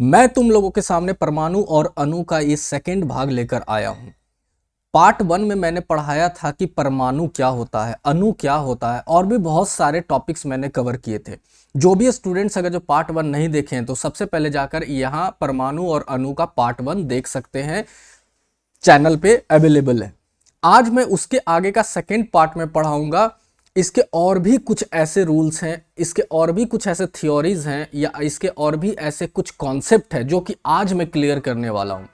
मैं तुम लोगों के सामने परमाणु और अणु का ये सेकंड भाग लेकर आया हूं। पार्ट वन में मैंने पढ़ाया था कि परमाणु क्या होता है, अणु क्या होता है, और भी बहुत सारे टॉपिक्स मैंने कवर किए थे। जो भी स्टूडेंट्स अगर जो पार्ट वन नहीं देखे हैं तो सबसे पहले जाकर यहाँ परमाणु और अणु का पार्ट वन देख सकते हैं, चैनल पे अवेलेबल है। आज मैं उसके आगे का सेकंड पार्ट में पढ़ाऊंगा। इसके और भी कुछ ऐसे रूल्स हैं, इसके और भी कुछ ऐसे थ्योरीज हैं, या इसके और भी ऐसे कुछ कॉन्सेप्ट है जो कि आज मैं क्लियर करने वाला हूं।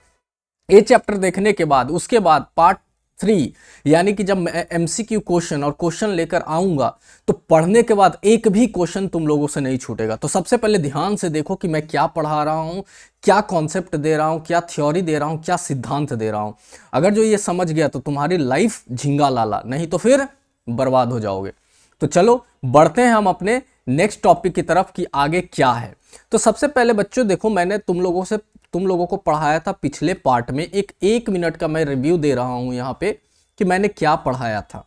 ये चैप्टर देखने के बाद उसके बाद पार्ट थ्री, यानी कि जब मैं एमसीक्यू क्वेश्चन और क्वेश्चन लेकर आऊंगा तो पढ़ने के बाद एक भी क्वेश्चन तुम लोगों से नहीं छूटेगा। तो सबसे पहले ध्यान से देखो कि मैं क्या पढ़ा रहा हूं, क्या कॉन्सेप्ट दे रहा हूं, क्या थ्योरी दे रहा हूं, क्या सिद्धांत दे रहा हूं। अगर जो ये समझ गया तो तुम्हारी लाइफ झिंगा लाला, नहीं तो फिर बर्बाद हो जाओगे। तो चलो बढ़ते हैं हम अपने नेक्स्ट टॉपिक की तरफ कि आगे क्या है। तो सबसे पहले बच्चों देखो, मैंने तुम लोगों को पढ़ाया था पिछले पार्ट में। एक मिनट का मैं रिव्यू दे रहा हूं यहां पे कि मैंने क्या पढ़ाया था।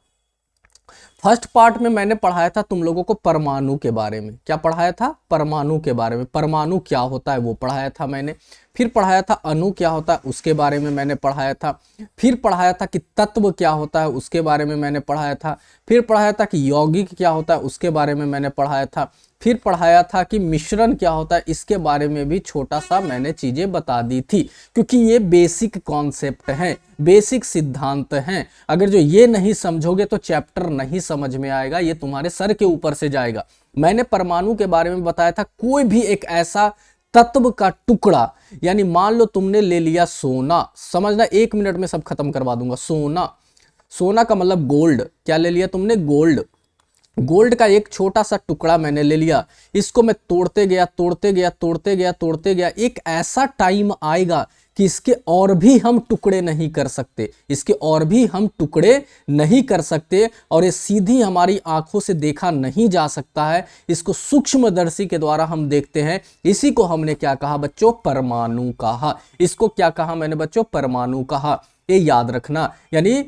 फर्स्ट पार्ट में मैंने पढ़ाया था तुम लोगों को परमाणु के बारे में। क्या पढ़ाया था? परमाणु के बारे में। परमाणु क्या होता है वो पढ़ाया था मैंने। फिर पढ़ाया था अणु क्या होता है, उसके बारे में मैंने पढ़ाया था। फिर पढ़ाया था कि तत्व क्या होता है, उसके बारे में मैंने पढ़ाया था। फिर पढ़ाया था कि यौगिक क्या होता है, उसके बारे में मैंने पढ़ाया था। फिर पढ़ाया था कि मिश्रण क्या होता है, इसके बारे में भी छोटा सा मैंने चीजें बता दी थी, क्योंकि ये बेसिक कॉन्सेप्ट हैं, बेसिक सिद्धांत हैं। अगर जो ये नहीं समझोगे तो चैप्टर नहीं समझ में आएगा, ये तुम्हारे सर के ऊपर से जाएगा। मैंने परमाणु के बारे में बताया था, कोई भी एक ऐसा तत्व का टुकड़ा, यानी मान लो तुमने ले लिया सोना, समझना 1 मिनट में सब खत्म करवा दूंगा। सोना, सोना का मतलब गोल्ड। क्या ले लिया तुमने? गोल्ड। गोल्ड का एक छोटा सा टुकड़ा मैंने ले लिया, इसको मैं तोड़ते गया तोड़ते गया तोड़ते गया तोड़ते गया। एक ऐसा टाइम आएगा कि इसके और भी हम टुकड़े नहीं कर सकते, इसके और भी हम टुकड़े नहीं कर सकते, और ये सीधी हमारी आंखों से देखा नहीं जा सकता है। इसको सूक्ष्मदर्शी के द्वारा हम देखते हैं। इसी को हमने क्या कहा बच्चों? परमाणु कहा। इसको क्या कहा मैंने बच्चों? परमाणु कहा। ये याद रखना, यानी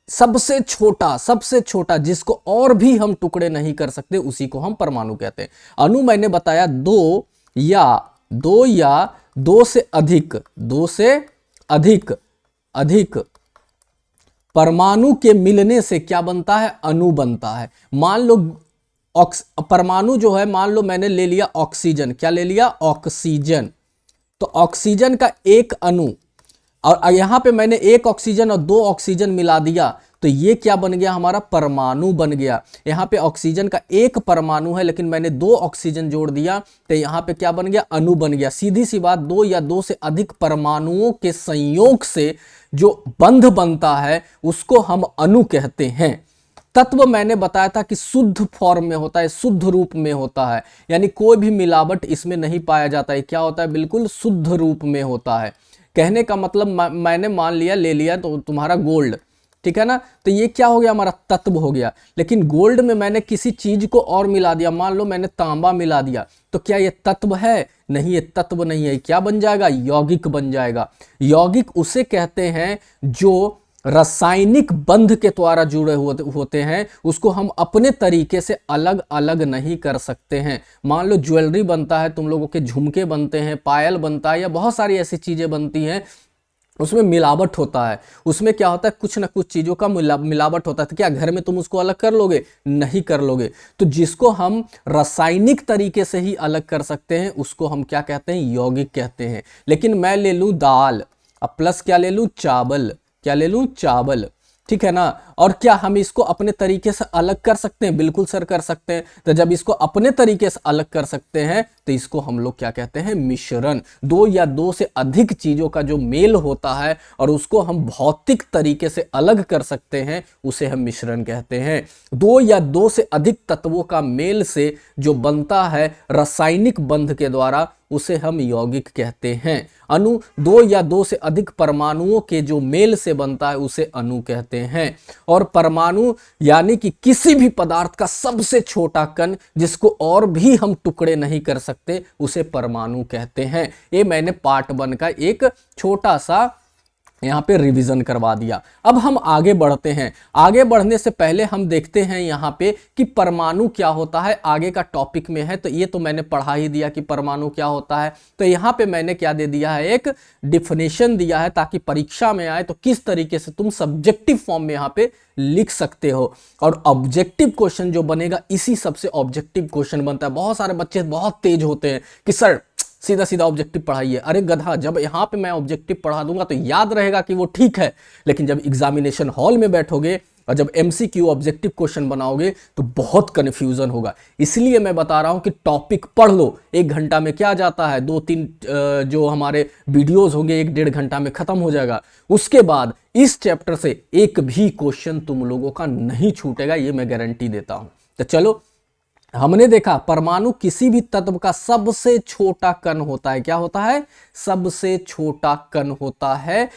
सबसे छोटा जिसको और भी हम टुकड़े नहीं कर सकते उसी को हम परमाणु कहते हैं। अणु मैंने बताया दो या दो से अधिक परमाणु के मिलने से क्या बनता है? अणु बनता है। मान लो परमाणु जो है, मान लो मैंने ले लिया ऑक्सीजन। क्या ले लिया? ऑक्सीजन। तो ऑक्सीजन का एक अणु, और यहां पे मैंने एक ऑक्सीजन और 2 ऑक्सीजन मिला दिया, तो ये क्या बन गया? हमारा परमाणु बन गया। यहां पे ऑक्सीजन का एक परमाणु है, लेकिन मैंने 2 ऑक्सीजन जोड़ दिया, तो यहां पे क्या बन गया? अणु बन गया। सीधी सी बात, 2 या 2 से अधिक परमाणुओं के संयोग से जो बंध बनता है उसको हम अणु कहते हैं। तत्व मैंने बताया था कि शुद्ध फॉर्म में होता है, शुद्ध रूप में होता है, यानी कोई भी मिलावट इसमें नहीं पाया जाता है। क्या होता है? बिल्कुल शुद्ध रूप में होता है। कहने का मतलब मैंने मान लिया, ले लिया तो तुम्हारा गोल्ड, ठीक है ना, तो ये क्या हो गया? हमारा तत्व हो गया। लेकिन गोल्ड में मैंने किसी चीज को और मिला दिया, मान लो मैंने तांबा मिला दिया, तो क्या ये तत्व है? नहीं, ये तत्व नहीं है। क्या बन जाएगा? यौगिक बन जाएगा। यौगिक उसे कहते हैं जो रासायनिक बंध के द्वारा जुड़े होते हैं, उसको हम अपने तरीके से अलग अलग नहीं कर सकते हैं। मान लो ज्वेलरी बनता है, तुम लोगों के झुमके बनते हैं, पायल बनता है, या बहुत सारी ऐसी चीजें बनती हैं, उसमें मिलावट होता है। उसमें क्या होता है? कुछ ना कुछ चीजों का मिलावट होता है। तो क्या घर में तुम उसको अलग कर लोगे? नहीं कर लोगे। तो जिसको हम रासायनिक तरीके से ही अलग कर सकते हैं उसको हम क्या कहते हैं? यौगिक कहते हैं। लेकिन मैं ले लूं दाल, अब प्लस क्या ले लूं? चावल। क्या ले लूं? चावल, ठीक है ना। और क्या हम इसको अपने तरीके से अलग कर सकते हैं? बिल्कुल सर कर सकते हैं। तो जब इसको अपने तरीके से अलग कर सकते हैं तो इसको हम लोग क्या कहते हैं? मिश्रण। 2 या 2 से अधिक चीजों का जो मेल होता है और उसको हम भौतिक तरीके से अलग कर सकते हैं उसे हम मिश्रण कहते हैं। 2 या 2 से अधिक तत्वों का मेल से जो बनता है रासायनिक बंध के द्वारा उसे हम यौगिक कहते हैं। अणु 2 या 2 से अधिक परमाणुओं के जो मेल से बनता है उसे अणु कहते हैं। और परमाणु यानी कि किसी भी पदार्थ का सबसे छोटा कण जिसको और भी हम टुकड़े नहीं कर सकते उसे परमाणु कहते हैं। ये मैंने पार्ट 1 का एक छोटा सा यहाँ पे रिवीजन करवा दिया। अब हम आगे बढ़ते हैं। आगे बढ़ने से पहले हम देखते हैं यहाँ पे कि परमाणु क्या होता है, आगे का टॉपिक में है। तो ये तो मैंने पढ़ा ही दिया कि परमाणु क्या होता है। तो यहाँ पे मैंने क्या दे दिया है, एक डिफिनेशन दिया है, ताकि परीक्षा में आए तो किस तरीके से तुम सब्जेक्टिव फॉर्म में यहाँ पे लिख सकते हो। और ऑब्जेक्टिव क्वेश्चन जो बनेगा, इसी सबसे ऑब्जेक्टिव क्वेश्चन बनता है। बहुत सारे बच्चे बहुत तेज होते हैं कि सर सीधा सीधा ऑब्जेक्टिव पढ़ाइए। अरे गधा, जब यहाँ पे मैं ऑब्जेक्टिव पढ़ा दूंगा तो याद रहेगा कि वो ठीक है, लेकिन जब एग्जामिनेशन हॉल में बैठोगे और जब एमसीक्यू ऑब्जेक्टिव क्वेश्चन बनाओगे तो बहुत कन्फ्यूजन होगा। इसलिए मैं बता रहा हूं कि टॉपिक पढ़ लो। 1 घंटा में क्या जाता है, 2-3 जो हमारे वीडियोस होंगे 1-1.5 घंटा में खत्म हो जाएगा। उसके बाद इस चैप्टर से एक भी क्वेश्चन तुम लोगों का नहीं छूटेगा, ये मैं गारंटी देता हूं। तो चलो, हमने देखा परमाणु किसी भी तत्व का सबसे छोटा कण होता है। क्या होता है? सबसे छोटा कण होता है,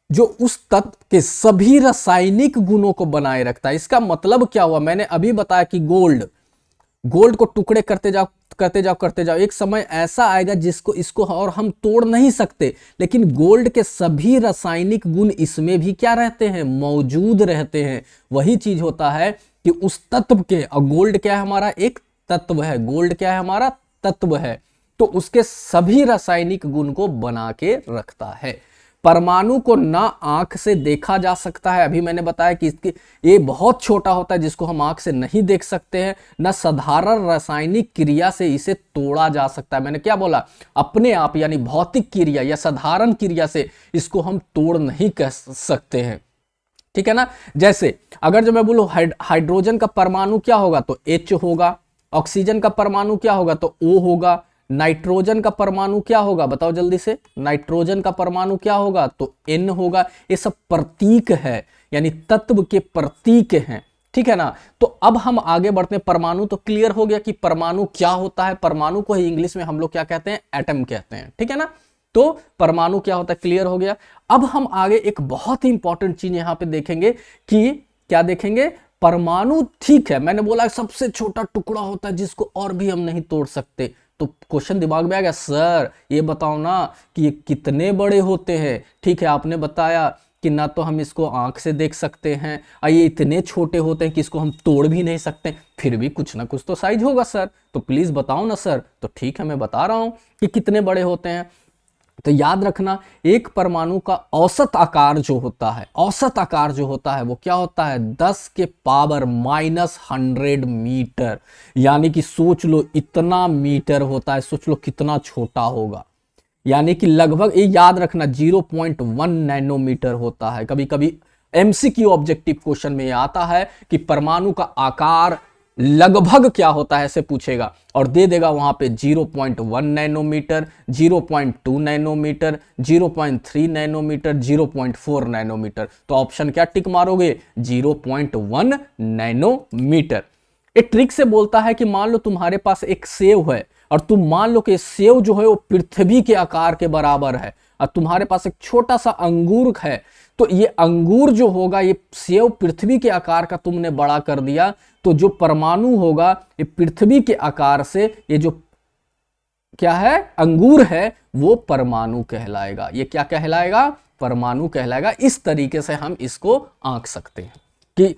जो उस तत्व के सभी रासायनिक गुणों को बनाए रखता है। इसका मतलब क्या हुआ? मैंने अभी बताया कि गोल्ड को टुकड़े करते जाओ करते जाओ करते जाओ, एक समय ऐसा आएगा जिसको इसको और हम तोड़ नहीं सकते, लेकिन गोल्ड के सभी रासायनिक गुण इसमें भी क्या रहते हैं? मौजूद रहते हैं। वही चीज होता है कि उस तत्व के, और गोल्ड क्या है? हमारा एक तत्व है। गोल्ड क्या है? हमारा तत्व है। तो उसके सभी रासायनिक गुण को बना के रखता है। परमाणु को ना आंख से देखा जा सकता है, अभी मैंने बताया कि इसकी ये बहुत छोटा होता है जिसको हम आंख से नहीं देख सकते हैं। ना साधारण रासायनिक क्रिया से इसे तोड़ा जा सकता है। मैंने क्या बोला? अपने आप, यानी भौतिक क्रिया या साधारण क्रिया से इसको हम तोड़ नहीं कह सकते हैं। ठीक है ना? जैसे अगर जो मैं बोलूं हाइड्रोजन का परमाणु क्या होगा, तो H होगा। ऑक्सीजन का परमाणु क्या होगा, तो O होगा। नाइट्रोजन का परमाणु क्या होगा, बताओ जल्दी से? नाइट्रोजन का परमाणु क्या होगा, तो N होगा। ये सब प्रतीक है, यानी तत्व के प्रतीक हैं। ठीक है ना? तो अब हम आगे बढ़ते हैं। परमाणु तो क्लियर हो गया कि परमाणु क्या होता है। परमाणु को ही इंग्लिश में हम लोग क्या कहते हैं? एटम कहते हैं। ठीक है ना? तो परमाणु क्या होता है, क्लियर हो गया। अब हम आगे एक बहुत ही इंपॉर्टेंट चीज यहां पे देखेंगे कि क्या देखेंगे? परमाणु, ठीक है, मैंने बोला सबसे छोटा टुकड़ा होता है जिसको और भी हम नहीं तोड़ सकते। तो क्वेश्चन दिमाग में आ गया, सर ये बताओ ना कि ये कितने बड़े होते हैं। ठीक है, आपने बताया कि ना तो हम इसको आंख से देख सकते हैं, और ये इतने छोटे होते हैं कि इसको हम तोड़ भी नहीं सकते, फिर भी कुछ ना कुछ तो साइज होगा सर, तो प्लीज बताओ ना सर। तो ठीक है, मैं बता रहा हूं कि कितने बड़े होते हैं। तो याद रखना, एक परमाणु का औसत आकार जो होता है, औसत आकार जो होता है वो क्या होता है? 10 के पावर -100 मीटर। यानी कि सोच लो इतना मीटर होता है, सोच लो कितना छोटा होगा। यानी कि लगभग, ये याद रखना, 0.1 नैनोमीटर होता है। कभी कभी एमसीक्यू ऑब्जेक्टिव क्वेश्चन में आता है कि परमाणु का आकार लगभग क्या होता है, ऐसे पूछेगा और दे देगा वहां पे 0.1 नैनोमीटर, 0.2 नैनोमीटर, 0.3 नैनोमीटर, 0.4 नैनोमीटर। तो ऑप्शन क्या टिक मारोगे? 0.1 नैनोमीटर। एक ट्रिक से बोलता है कि मान लो तुम्हारे पास एक सेव है, और तुम मान लो कि सेव जो है वो पृथ्वी के आकार के बराबर है, और तुम्हारे पास एक छोटा सा अंगूर है। तो ये अंगूर जो होगा, ये सेव पृथ्वी के आकार का तुमने बड़ा कर दिया, तो जो परमाणु होगा ये पृथ्वी के आकार से, ये जो क्या है अंगूर है, वो परमाणु कहलाएगा। ये क्या कहलाएगा? परमाणु कहलाएगा। इस तरीके से हम इसको आंक सकते हैं कि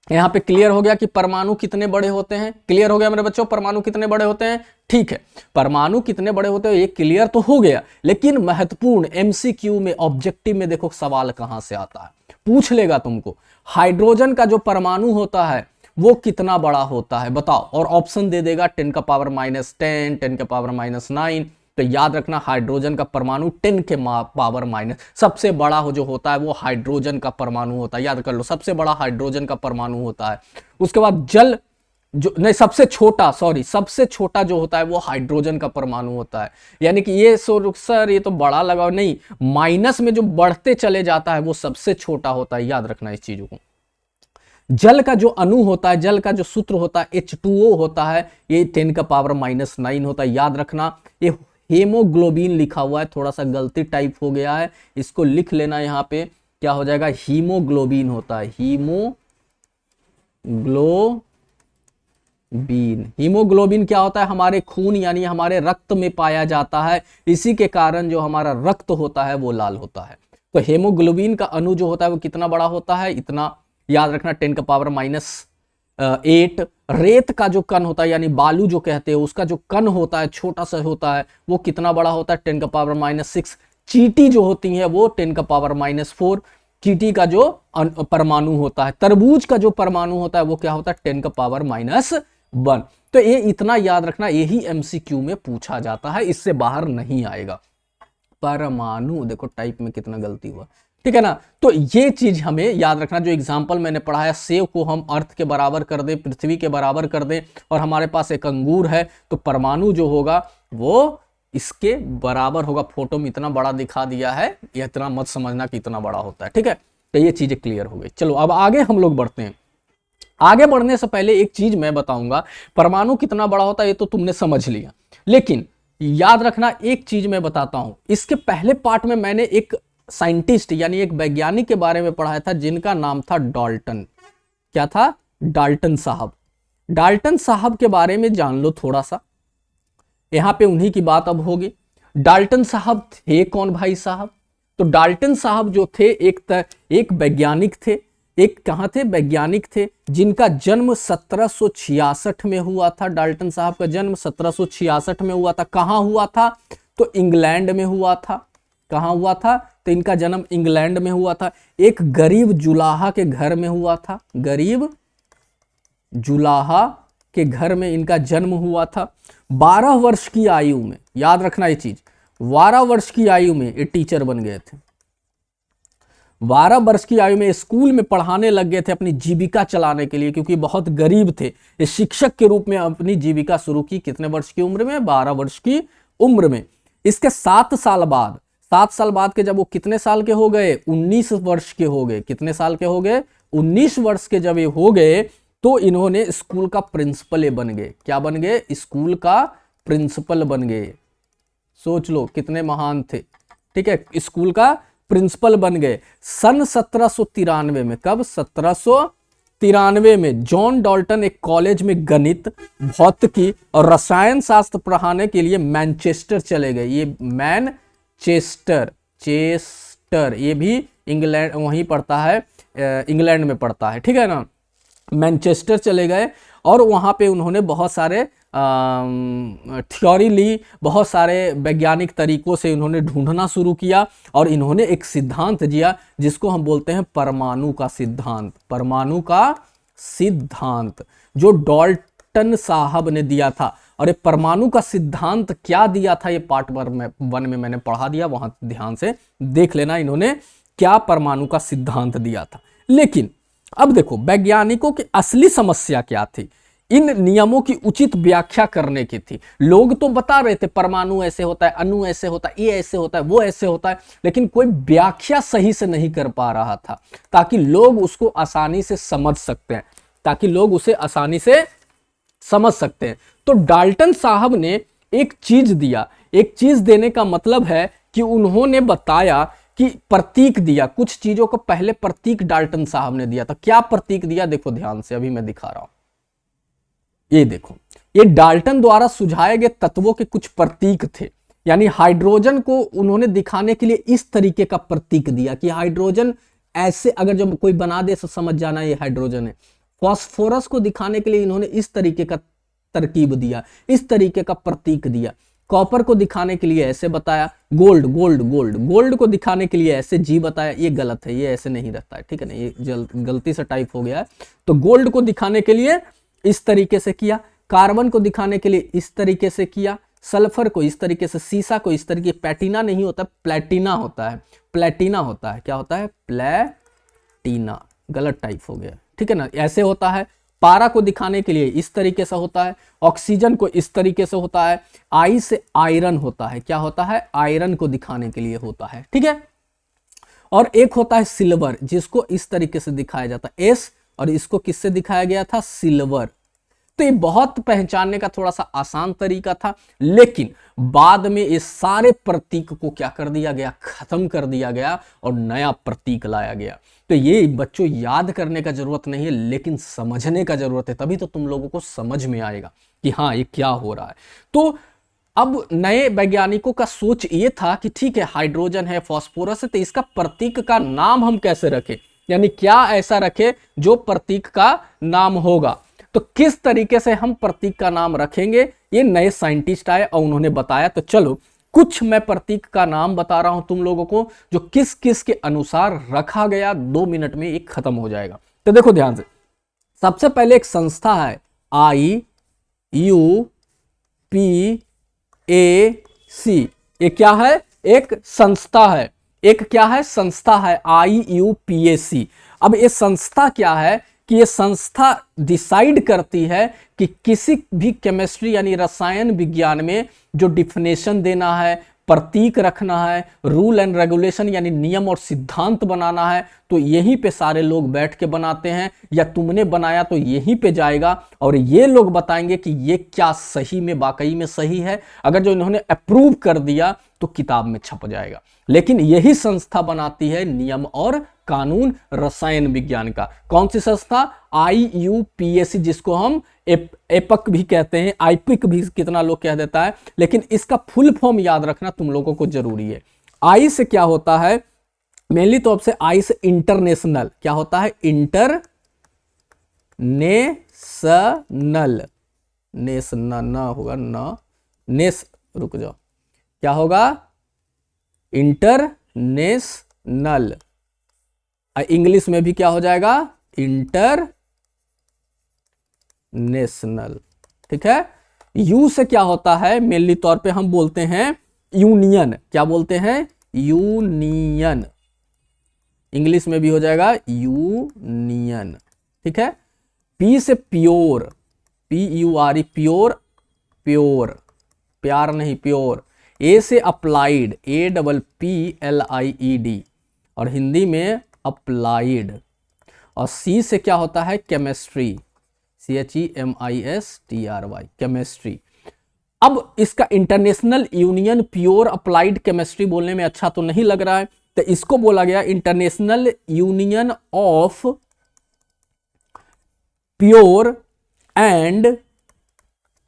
यहां पे क्लियर हो गया कि परमाणु कितने बड़े होते हैं। क्लियर हो गया मेरे बच्चों, परमाणु कितने बड़े होते हैं? ठीक है, परमाणु कितने बड़े होते हैं ये क्लियर तो हो गया, लेकिन महत्वपूर्ण एमसीक्यू में, ऑब्जेक्टिव में देखो सवाल कहां से आता है, पूछ लेगा तुमको। हाइड्रोजन का जो परमाणु होता है वो कितना बड़ा होता है बताओ, और ऑप्शन दे देगा 10 का पावर -10, 10 का पावर -9। तो याद रखना, हाइड्रोजन का परमाणु 10 के पावर माइनस, सबसे बड़ा जो होता है वो हाइड्रोजन का परमाणु होता है। याद कर लो, सबसे बड़ा हाइड्रोजन का परमाणु होता है। उसके बाद जल जो नहीं, सबसे छोटा जो होता है वो हाइड्रोजन का परमाणु होता है। यानी कि ये सर ये तो बड़ा लगाओ, नहीं, माइनस में जो बढ़ते चले जाता है वो सबसे छोटा होता है। याद रखना इस चीजों को। जल का जो अणु होता है, जल का जो सूत्र होता है H2O होता है, ये 10 का पावर -9 होता है। याद रखना, ये हेमोग्लोबिन लिखा हुआ है, थोड़ा सा गलती टाइप हो गया है, इसको लिख लेना। यहां पे क्या हो जाएगा? हीमोग्लोबिन होता है, हीमोग्लोबिन क्या होता है? हमारे खून यानी हमारे रक्त में पाया जाता है। इसी के कारण जो हमारा रक्त होता है वो लाल होता है। तो हेमोग्लोबिन का अणु जो होता है वो कितना बड़ा होता है, इतना, याद रखना 10⁻⁸ रेत का जो कण होता है यानी बालू जो कहते हैं उसका जो कण होता है छोटा सा होता है वो कितना बड़ा होता है, 10⁻⁶। चींटी जो होती है वो 10⁻⁴। चींटी का जो परमाणु होता है, तरबूज का जो परमाणु होता है वो क्या होता है, 10⁻⁻1। तो ये इतना याद रखना, यही एमसीक्यू में पूछा जाता है, इससे बाहर नहीं आएगा। परमाणु, देखो टाइप में कितना गलती हुआ, ठीक है ना। तो ये चीज हमें याद रखना, जो एग्जाम्पल मैंने पढ़ाया, सेव को हम अर्थ के बराबर कर दें, पृथ्वी के बराबर कर दें, और हमारे पास एक अंगूर है, तो परमाणु जो होगा वो इसके बराबर होगा। फोटो में इतना बड़ा दिखा दिया है, ये इतना मत समझना कि इतना बड़ा होता है, ठीक है। तो ये चीजें क्लियर हो गई। चलो अब आगे हम लोग बढ़ते हैं। आगे बढ़ने से पहले एक चीज मैं बताऊंगा, परमाणु कितना बड़ा होता है ये तो तुमने समझ लिया, लेकिन याद रखना एक चीज मैं बताता हूं। इसके पहले पार्ट में मैंने एक साइंटिस्ट यानी एक वैज्ञानिक के बारे में पढ़ाया था जिनका नाम था डाल्टन। क्या था, डाल्टन साहब। डाल्टन साहब के बारे में जान लो थोड़ा सा, यहां पे उन्हीं की बात अब होगी। डाल्टन साहब थे कौन भाई साहब? तो डाल्टन साहब जो थे एक वैज्ञानिक थे, एक कहां थे, वैज्ञानिक थे, जिनका जन्म 1766 में हुआ था। डाल्टन साहब का जन्म 1766 में हुआ था। कहां हुआ था? तो इंग्लैंड में हुआ था। कहां हुआ था? तो इनका जन्म इंग्लैंड में हुआ था। एक गरीब जुलाहा के घर में हुआ था। गरीब जुलाहा के घर में इनका जन्म हुआ था। 12 वर्ष की आयु में, याद रखना ये चीज, 12 वर्ष की आयु में ये टीचर बन गए थे। 12 वर्ष की आयु में स्कूल में पढ़ाने लग गए थे अपनी जीविका चलाने के लिए, क्योंकि बहुत गरीब थे। ये शिक्षक के रूप में अपनी जीविका शुरू की। कितने वर्ष की उम्र में? 12 वर्ष की उम्र में। इसके 7 साल बाद, 7 साल बाद के जब वो कितने साल के हो गए? 19 वर्ष के हो गए। कितने साल के हो गए? 19 वर्ष के जब ये हो गए तो इन्होंने स्कूल का प्रिंसिपल बन गए। क्या बन गए? स्कूल का प्रिंसिपल बन गए। सोच लो कितने महान थे, ठीक है। स्कूल का प्रिंसिपल बन गए सन 1793 में। कब? 1793 में जॉन डाल्टन एक कॉलेज में गणित, भौतिकी और रसायन शास्त्र पढ़ाने के लिए मैनचेस्टर चले गए। ये मैनचेस्टर, ये भी इंग्लैंड वहीं पड़ता है, इंग्लैंड में पड़ता है, ठीक है ना। मैनचेस्टर चले गए और वहाँ पे उन्होंने बहुत सारे थ्योरी ली, बहुत सारे वैज्ञानिक तरीकों से इन्होंने ढूंढना शुरू किया और इन्होंने एक सिद्धांत दिया जिसको हम बोलते हैं परमाणु का सिद्धांत। परमाणु का सिद्धांत जो डाल्टन साहब ने दिया था। और ये परमाणु का सिद्धांत क्या दिया था, ये पार्ट 1 में मैंने पढ़ा दिया, वहां ध्यान से देख लेना इन्होंने क्या परमाणु का सिद्धांत दिया था। लेकिन अब देखो वैज्ञानिकों की असली समस्या क्या थी। इन नियमों की उचित व्याख्या करने की थी। लोग तो बता रहे थे परमाणु ऐसे होता है, अणु ऐसे होता है, ये ऐसे होता है, वो ऐसे होता है, लेकिन कोई व्याख्या सही से नहीं कर पा रहा था ताकि लोग उसको आसानी से समझ सकते हैं, ताकि लोग उसे आसानी से समझ सकते हैं। तो डाल्टन साहब ने एक चीज दिया। एक चीज देने का मतलब है कि उन्होंने बताया कि प्रतीक दिया। कुछ चीजों को पहले प्रतीक डाल्टन साहब ने दिया था। क्या प्रतीक दिया? देखो ध्यान से, अभी मैं दिखा रहा हूं। ये देखो, ये डाल्टन द्वारा सुझाए गए तत्वों के कुछ प्रतीक थे। यानी हाइड्रोजन को उन्होंने दिखाने के लिए इस तरीके का प्रतीक दिया कि हाइड्रोजन ऐसे, अगर जब कोई बना दे तो समझ जाना ये हाइड्रोजन है। फास्फोरस को दिखाने के लिए इन्होंने इस तरीके का तरकीब दिया, इस तरीके का प्रतीक दिया। कॉपर को दिखाने के लिए ऐसे बताया। गोल्ड को दिखाने के लिए ऐसे जी बताया। ये गलत है, ये ऐसे नहीं रहता है, ठीक है ना, ये गलती से टाइप हो गया है। तो गोल्ड को दिखाने के लिए इस तरीके से किया, कार्बन को दिखाने के लिए इस तरीके से किया, सल्फर को इस तरीके से, सीसा को इस तरीके, पैटिना नहीं होता, प्लेटिना होता है, प्लेटिना होता है। क्या होता है? प्लेटिना। गलत टाइप हो गया, ठीक है ना, ऐसे होता है। पारा को दिखाने के लिए इस तरीके से होता है। ऑक्सीजन को इस तरीके से होता है। आई से आयरन होता है। क्या होता है? आयरन को दिखाने के लिए होता है, ठीक है। और एक होता है सिल्वर, जिसको इस तरीके से दिखाया जाता है, एस, और इसको किससे दिखाया गया था? सिल्वर। तो ये बहुत पहचानने का थोड़ा सा आसान तरीका था, लेकिन बाद में इस सारे प्रतीक को क्या कर दिया गया? खत्म कर दिया गया और नया प्रतीक लाया गया। तो ये बच्चों याद करने का जरूरत नहीं है, लेकिन समझने का जरूरत है, तभी तो तुम लोगों को समझ में आएगा कि हाँ ये क्या हो रहा है। तो अब नए वैज्ञानिकों का सोच ये था कि ठीक है, हाइड्रोजन है, फास्फोरस है, तो इसका प्रतीक का नाम हम कैसे रखें, यानी क्या ऐसा रखें जो प्रतीक का नाम होगा। तो किस तरीके से हम प्रतीक का नाम रखेंगे, ये नए साइंटिस्ट आए और उन्होंने बताया। तो चलो कुछ मैं प्रतीक का नाम बता रहा हूं तुम लोगों को, जो किस किस के अनुसार रखा गया, 2 मिनट में ये खत्म हो जाएगा। तो देखो ध्यान से, सबसे पहले एक संस्था है IUPAC। ये क्या है, एक संस्था है, एक क्या है, संस्था है IUPAC। अब ये संस्था क्या है कि ये संस्था डिसाइड करती है कि किसी भी केमिस्ट्री यानी रसायन विज्ञान में जो डिफिनेशन देना है, प्रतीक रखना है, रूल एंड रेगुलेशन यानी नियम और सिद्धांत बनाना है, तो यहीं पे सारे लोग बैठ के बनाते हैं, या तुमने बनाया तो यहीं पे जाएगा और ये लोग बताएंगे कि ये क्या सही में वाकई में सही है। अगर जो इन्होंने अप्रूव कर दिया तो किताब में छप जाएगा। लेकिन यही संस्था बनाती है नियम और कानून रसायन विज्ञान का। कौन सी संस्था, IUPAC, जिसको हम एपक भी कहते हैं, आईपिक भी कितना लोग कह देता है, लेकिन इसका फुल फॉर्म याद रखना तुम लोगों को जरूरी है। आई से क्या होता है, मेनली तौर से आई से इंटरनेशनल, क्या होता है, इंटरनेशनल, नेशनल ना होगा ना, रुक जाओ, क्या होगा, इंटरनेशनल। इंग्लिश में भी क्या हो जाएगा, इंटरनेशनल। ठीक है। यू से क्या होता है, मेनली तौर पे हम बोलते हैं यूनियन, क्या बोलते हैं, यूनियन। इंग्लिश में भी हो जाएगा यूनियन। ठीक है। पी से प्योर, PURE, प्योर, प्योर, प्यार नहीं, प्योर। ए से अप्लाइड, APPLIED, और हिंदी में अप्लाइड। और सी से क्या होता है, केमिस्ट्री, CHEMISTRY, केमिस्ट्री। अब इसका international union pure applied chemistry बोलने में अच्छा तो नहीं लग रहा है, तो इसको बोला गया International Union of Pure and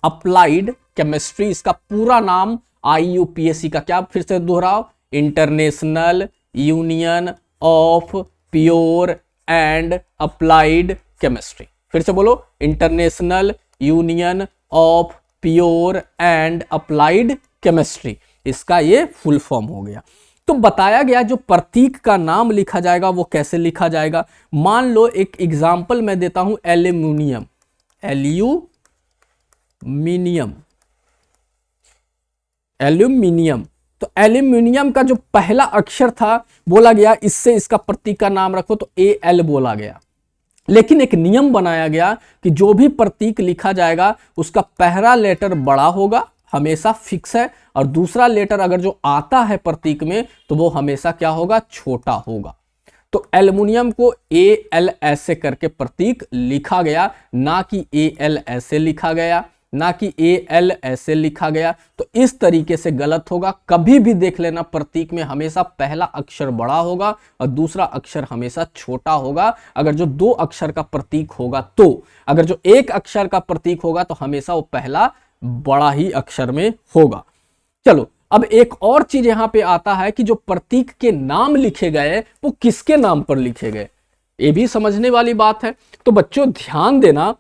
Applied Chemistry. इसका पूरा नाम IUPAC का क्या, फिर से दोहराओ, International Union of Pure and Applied Chemistry. फिर से बोलो, International Union of Pure and Applied Chemistry, इसका ये फुल फॉर्म हो गया। तो बताया गया जो प्रतीक का नाम लिखा जाएगा वो कैसे लिखा जाएगा। मान लो एक एग्जांपल मैं देता हूं, एल्यूमिनियम, एल्यूमिनियम, एल्यूमिनियम। तो एल्यूमिनियम का जो पहला अक्षर था बोला गया इससे इसका प्रतीक का नाम रखो, तो AL बोला गया। लेकिन एक नियम बनाया गया कि जो भी प्रतीक लिखा जाएगा उसका पहला लेटर बड़ा होगा, हमेशा फिक्स है, और दूसरा लेटर अगर जो आता है प्रतीक में तो वो हमेशा क्या होगा, छोटा होगा। तो एल्युमिनियम को AL ऐसे करके प्रतीक लिखा गया, ना कि AL ऐसे लिखा गया, ना कि AL ऐसे लिखा गया। तो इस तरीके से गलत होगा। कभी भी देख लेना, प्रतीक में हमेशा पहला अक्षर बड़ा होगा और दूसरा अक्षर हमेशा छोटा होगा। अगर जो 2 अक्षर का प्रतीक होगा तो, अगर जो 1 अक्षर का प्रतीक होगा तो हमेशा वो पहला बड़ा ही अक्षर में होगा। चलो, अब एक और चीज यहां पे आता है कि जो प्रतीक के नाम लिखे गए वो किसके नाम पर लिखे गए, ये भी समझने वाली बात है। तो बच्चों ध्यान देना,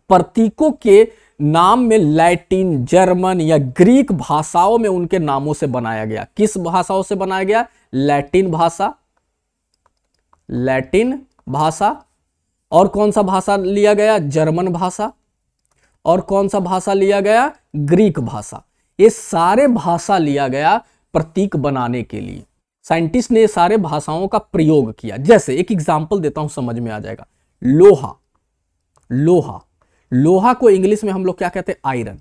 प्रतीकों के नाम में लैटिन, जर्मन या ग्रीक भाषाओं में उनके नामों से बनाया गया। किस भाषाओं से बनाया गया, लैटिन भाषा, लैटिन भाषा, और कौन सा भाषा लिया गया, जर्मन भाषा, और कौन सा भाषा लिया गया, ग्रीक भाषा। ये सारे भाषा लिया गया प्रतीक बनाने के लिए। साइंटिस्ट ने ये सारे भाषाओं का प्रयोग किया। जैसे एक एग्जांपल देता हूं, समझ में आ जाएगा। लोहा, लोहा, लोहा को इंग्लिश में हम लोग क्या कहते हैं, आयरन।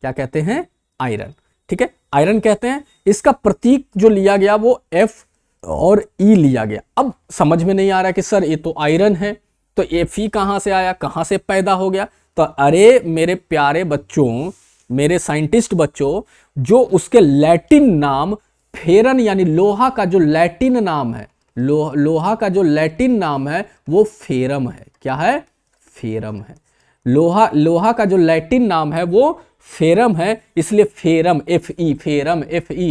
क्या कहते हैं, आयरन। ठीक है, आयरन कहते हैं। इसका प्रतीक जो लिया गया वो F और E लिया गया। अब समझ में नहीं आ रहा कि सर ये तो आयरन है, तो Fe कहां से आया, कहां से पैदा हो गया। तो अरे मेरे प्यारे बच्चों, मेरे साइंटिस्ट बच्चों, जो उसके लैटिन नाम फेरन यानी लोहा का जो लैटिन नाम है, लोहा का जो लैटिन नाम है वो फेरम है। क्या है, फेरम है। लोहा का जो लैटिन नाम है वो फेरम है, इसलिए फेरम, फेरम,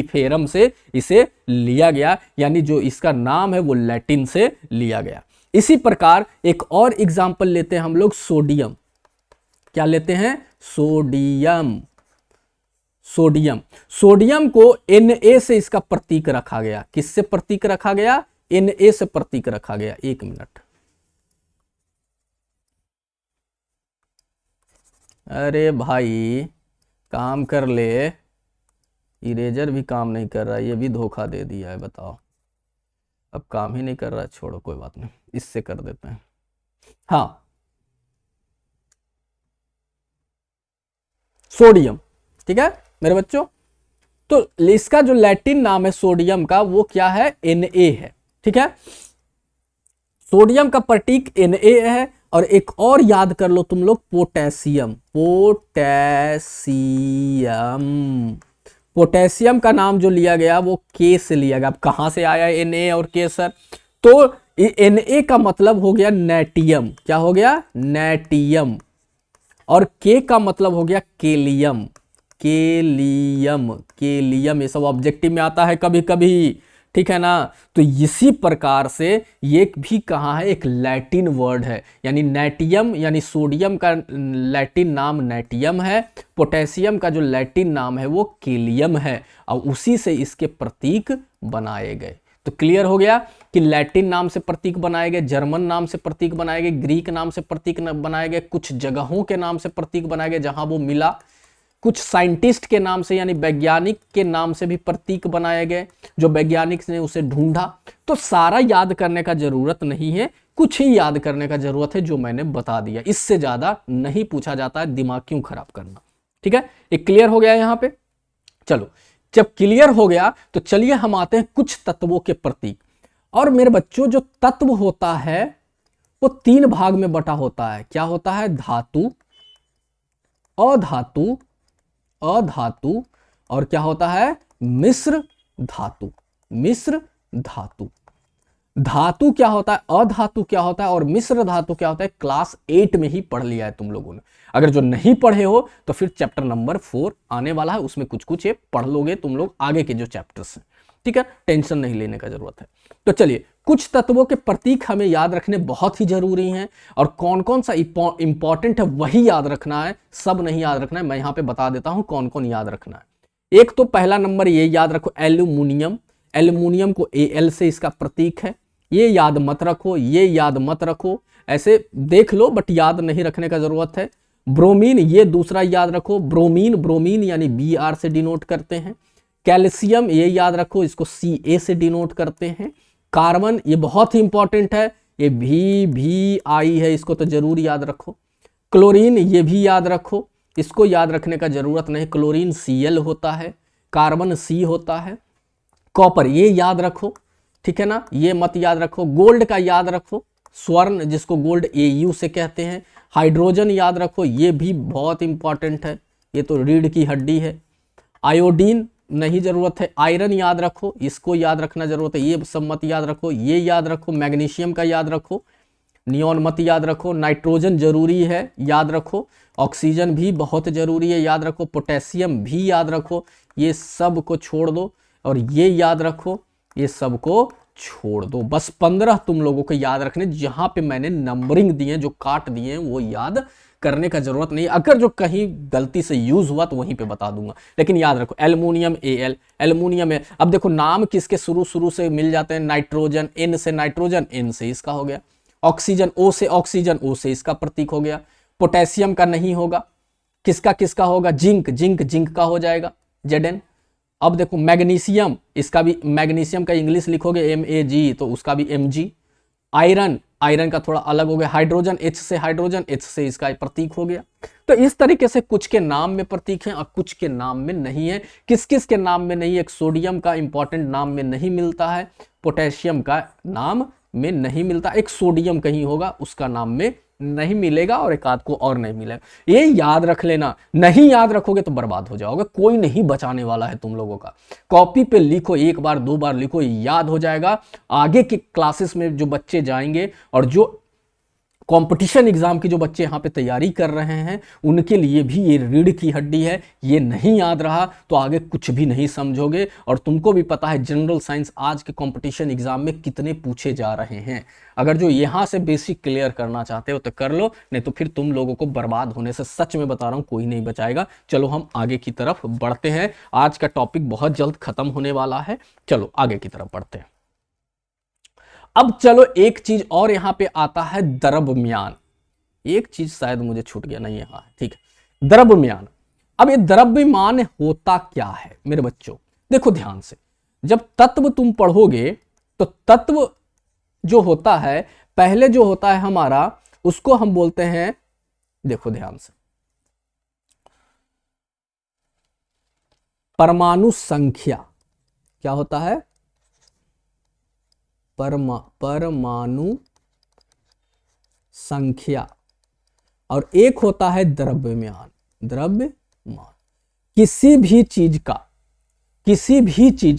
फेरम से इसे लिया गया, यानी जो इसका नाम है वो लैटिन से लिया गया। इसी प्रकार एक और एग्जाम्पल लेते हैं हम लोग, सोडियम। क्या लेते हैं? सोडियम। सोडियम, सोडियम को Na से इसका प्रतीक रखा गया। किससे प्रतीक रखा गया? Na से प्रतीक रखा गया। एक मिनट, अरे भाई काम कर ले, इरेजर भी काम नहीं कर रहा, ये भी धोखा दे दिया है, बताओ। अब काम ही नहीं कर रहा है, छोड़ो कोई बात नहीं, इससे कर देते हैं। हाँ, सोडियम, ठीक है मेरे बच्चों। तो इसका जो लैटिन नाम है सोडियम का वो क्या है? Na है, ठीक है। सोडियम का प्रतीक Na है। और एक और याद कर लो तुम लोग, पोटेशियम। पोटेशियम, पोटेशियम का नाम जो लिया गया वो के से लिया गया। अब कहां से आया Na और के सर? तो Na का मतलब हो गया नेटियम। क्या हो गया? नेटियम। और के का मतलब हो गया केलियम। केलियम, केलियम, ये सब ऑब्जेक्टिव में आता है कभी कभी, ठीक है ना। तो इसी प्रकार से ये भी कहाँ है? एक लैटिन वर्ड है, यानी नेटियम, यानी सोडियम का लैटिन नाम नेटियम है, पोटेशियम का जो लैटिन नाम है वो केलियम है, और उसी से इसके प्रतीक बनाए गए। तो क्लियर हो गया कि लैटिन नाम से प्रतीक बनाए गए, जर्मन नाम से प्रतीक बनाए गए, ग्रीक नाम से प्रतीक बनाए गए, कुछ जगहों के नाम से प्रतीक बनाए गए जहां वो मिला, कुछ साइंटिस्ट के नाम से यानी वैज्ञानिक के नाम से भी प्रतीक बनाए गए, जो वैज्ञानिक ने उसे ढूंढा। तो सारा याद करने का जरूरत नहीं है, कुछ ही याद करने का जरूरत है जो मैंने बता दिया, इससे ज्यादा नहीं पूछा जाता है, दिमाग क्यों खराब करना। ठीक है, एक क्लियर हो गया यहां पे। चलो, जब क्लियर हो गया तो चलिए हम आते हैं कुछ तत्वों के प्रतीक। और मेरे बच्चों, जो तत्व होता है वो 3 भाग में बटा होता है। क्या होता है? धातु, अधातु, अधातु, और क्या होता है? मिश्र धातु। मिश्र धातु। धातु क्या होता है, अधातु क्या होता है, और मिश्र धातु क्या होता है, क्लास 8 में ही पढ़ लिया है तुम लोगों ने। अगर जो नहीं पढ़े हो तो फिर चैप्टर नंबर 4 आने वाला है, उसमें कुछ कुछ ये पढ़ लोगे तुम लोग, आगे के जो चैप्टर्स हैं। ठीक है, टेंशन नहीं लेने का जरूरत है। तो चलिए, कुछ तत्वों के प्रतीक हमें याद रखने बहुत ही जरूरी हैं, और कौन कौन सा इंपॉर्टेंट है वही याद रखना है, सब नहीं याद रखना है। मैं यहां पे बता देता हूं कौन कौन याद रखना है। एक तो पहला नंबर ये याद रखो, एल्यूमिनियम। एल्यूमिनियम को Al से इसका प्रतीक है, ये याद मत रखो, ये याद मत रखो, ऐसे देख लो बट याद नहीं रखने का जरूरत है। ब्रोमीन, ये दूसरा याद रखो, ब्रोमीन, ब्रोमीन यानी Br से डिनोट करते हैं। कैल्शियम, ये याद रखो, इसको Ca से डिनोट करते हैं। कार्बन, ये बहुत ही इंपॉर्टेंट है, ये VI है, इसको तो जरूर याद रखो। क्लोरीन, ये भी याद रखो, इसको याद रखने का जरूरत नहीं, क्लोरीन Cl होता है, कार्बन C होता है। कॉपर, ये याद रखो, ठीक है ना, ये मत याद रखो। गोल्ड का याद रखो, स्वर्ण जिसको गोल्ड Au से कहते हैं। हाइड्रोजन याद रखो, ये भी बहुत इंपॉर्टेंट है, ये तो रीढ़ की हड्डी है। आयोडीन नहीं जरूरत है। आयरन याद रखो, इसको याद रखना जरूरत है, ये सब मत याद रखो। ये याद रखो, मैग्नीशियम का याद रखो, नियॉन मत याद रखो। नाइट्रोजन जरूरी है, याद रखो। ऑक्सीजन भी बहुत जरूरी है, याद रखो। पोटेशियम भी याद रखो, ये सब को छोड़ दो, और ये याद रखो, ये सब को छोड़ दो। बस 15 तुम लोगों को याद रखने, जहां पे मैंने नंबरिंग दिए, जो काट दिए हैं वो याद करने का जरूरत नहीं। अगर जो कहीं गलती से यूज हुआ तो वहीं पे बता दूंगा, लेकिन याद रखो एल्युमिनियम Al, एल्युमिनियम है। अब देखो नाम किसके शुरू से मिल जाते हैं, नाइट्रोजन, N से नाइट्रोजन, N से इसका हो गया। ऑक्सीजन, O से ऑक्सीजन, O से इसका प्रतीक हो गया। पोटेशियम का नहीं होगा, किसका किसका होगा, जिंक, जिंक, जिंक का हो जाएगा, Zn। अब देखो मैग्नीशियम, इसका भी, मैग्नीशियम का इंग्लिश लिखोगे Mag तो उसका भी Mg। आयरन, आयरन का थोड़ा अलग हो गया। हाइड्रोजन, H से हाइड्रोजन, H से इसका प्रतीक हो गया। तो इस तरीके से कुछ के नाम में प्रतीक हैं और कुछ के नाम में नहीं है। किस किस के नाम में नहीं है, एक सोडियम का इंपॉर्टेंट नाम में नहीं मिलता है, पोटेशियम का नाम में नहीं मिलता, एक सोडियम कहीं होगा उसका नाम में नहीं मिलेगा, और एक आध को और नहीं मिलेगा। ये याद रख लेना, नहीं याद रखोगे तो बर्बाद हो जाओगे, कोई नहीं बचाने वाला है तुम लोगों का। कॉपी पे लिखो, एक बार 2 बार लिखो, याद हो जाएगा। आगे के क्लासेस में जो बच्चे जाएंगे और जो कंपटीशन एग्जाम की जो बच्चे यहाँ पे तैयारी कर रहे हैं उनके लिए भी ये रीढ़ की हड्डी है। ये नहीं याद रहा तो आगे कुछ भी नहीं समझोगे। और तुमको भी पता है जनरल साइंस आज के कंपटीशन एग्जाम में कितने पूछे जा रहे हैं। अगर जो यहाँ से बेसिक क्लियर करना चाहते हो तो कर लो, नहीं तो फिर तुम लोगों को बर्बाद होने से सच में बता रहा हूँ कोई नहीं बचाएगा। चलो हम आगे की तरफ बढ़ते हैं। आज का टॉपिक बहुत जल्द खत्म होने वाला है। चलो आगे की तरफ बढ़ते हैं। अब चलो एक चीज और यहां पे आता है द्रव्यमान। एक चीज शायद मुझे छूट गया, नहीं यहां है, ठीक है, द्रव्यमान। अब ये द्रव्यमान होता क्या है मेरे बच्चों, देखो ध्यान से। जब तत्व तुम पढ़ोगे तो तत्व जो होता है, पहले जो होता है हमारा, उसको हम बोलते हैं, देखो ध्यान से, परमाणु संख्या। क्या होता है? परमाणु संख्या। और एक होता है द्रव्यमान। द्रव्यमान किसी भी चीज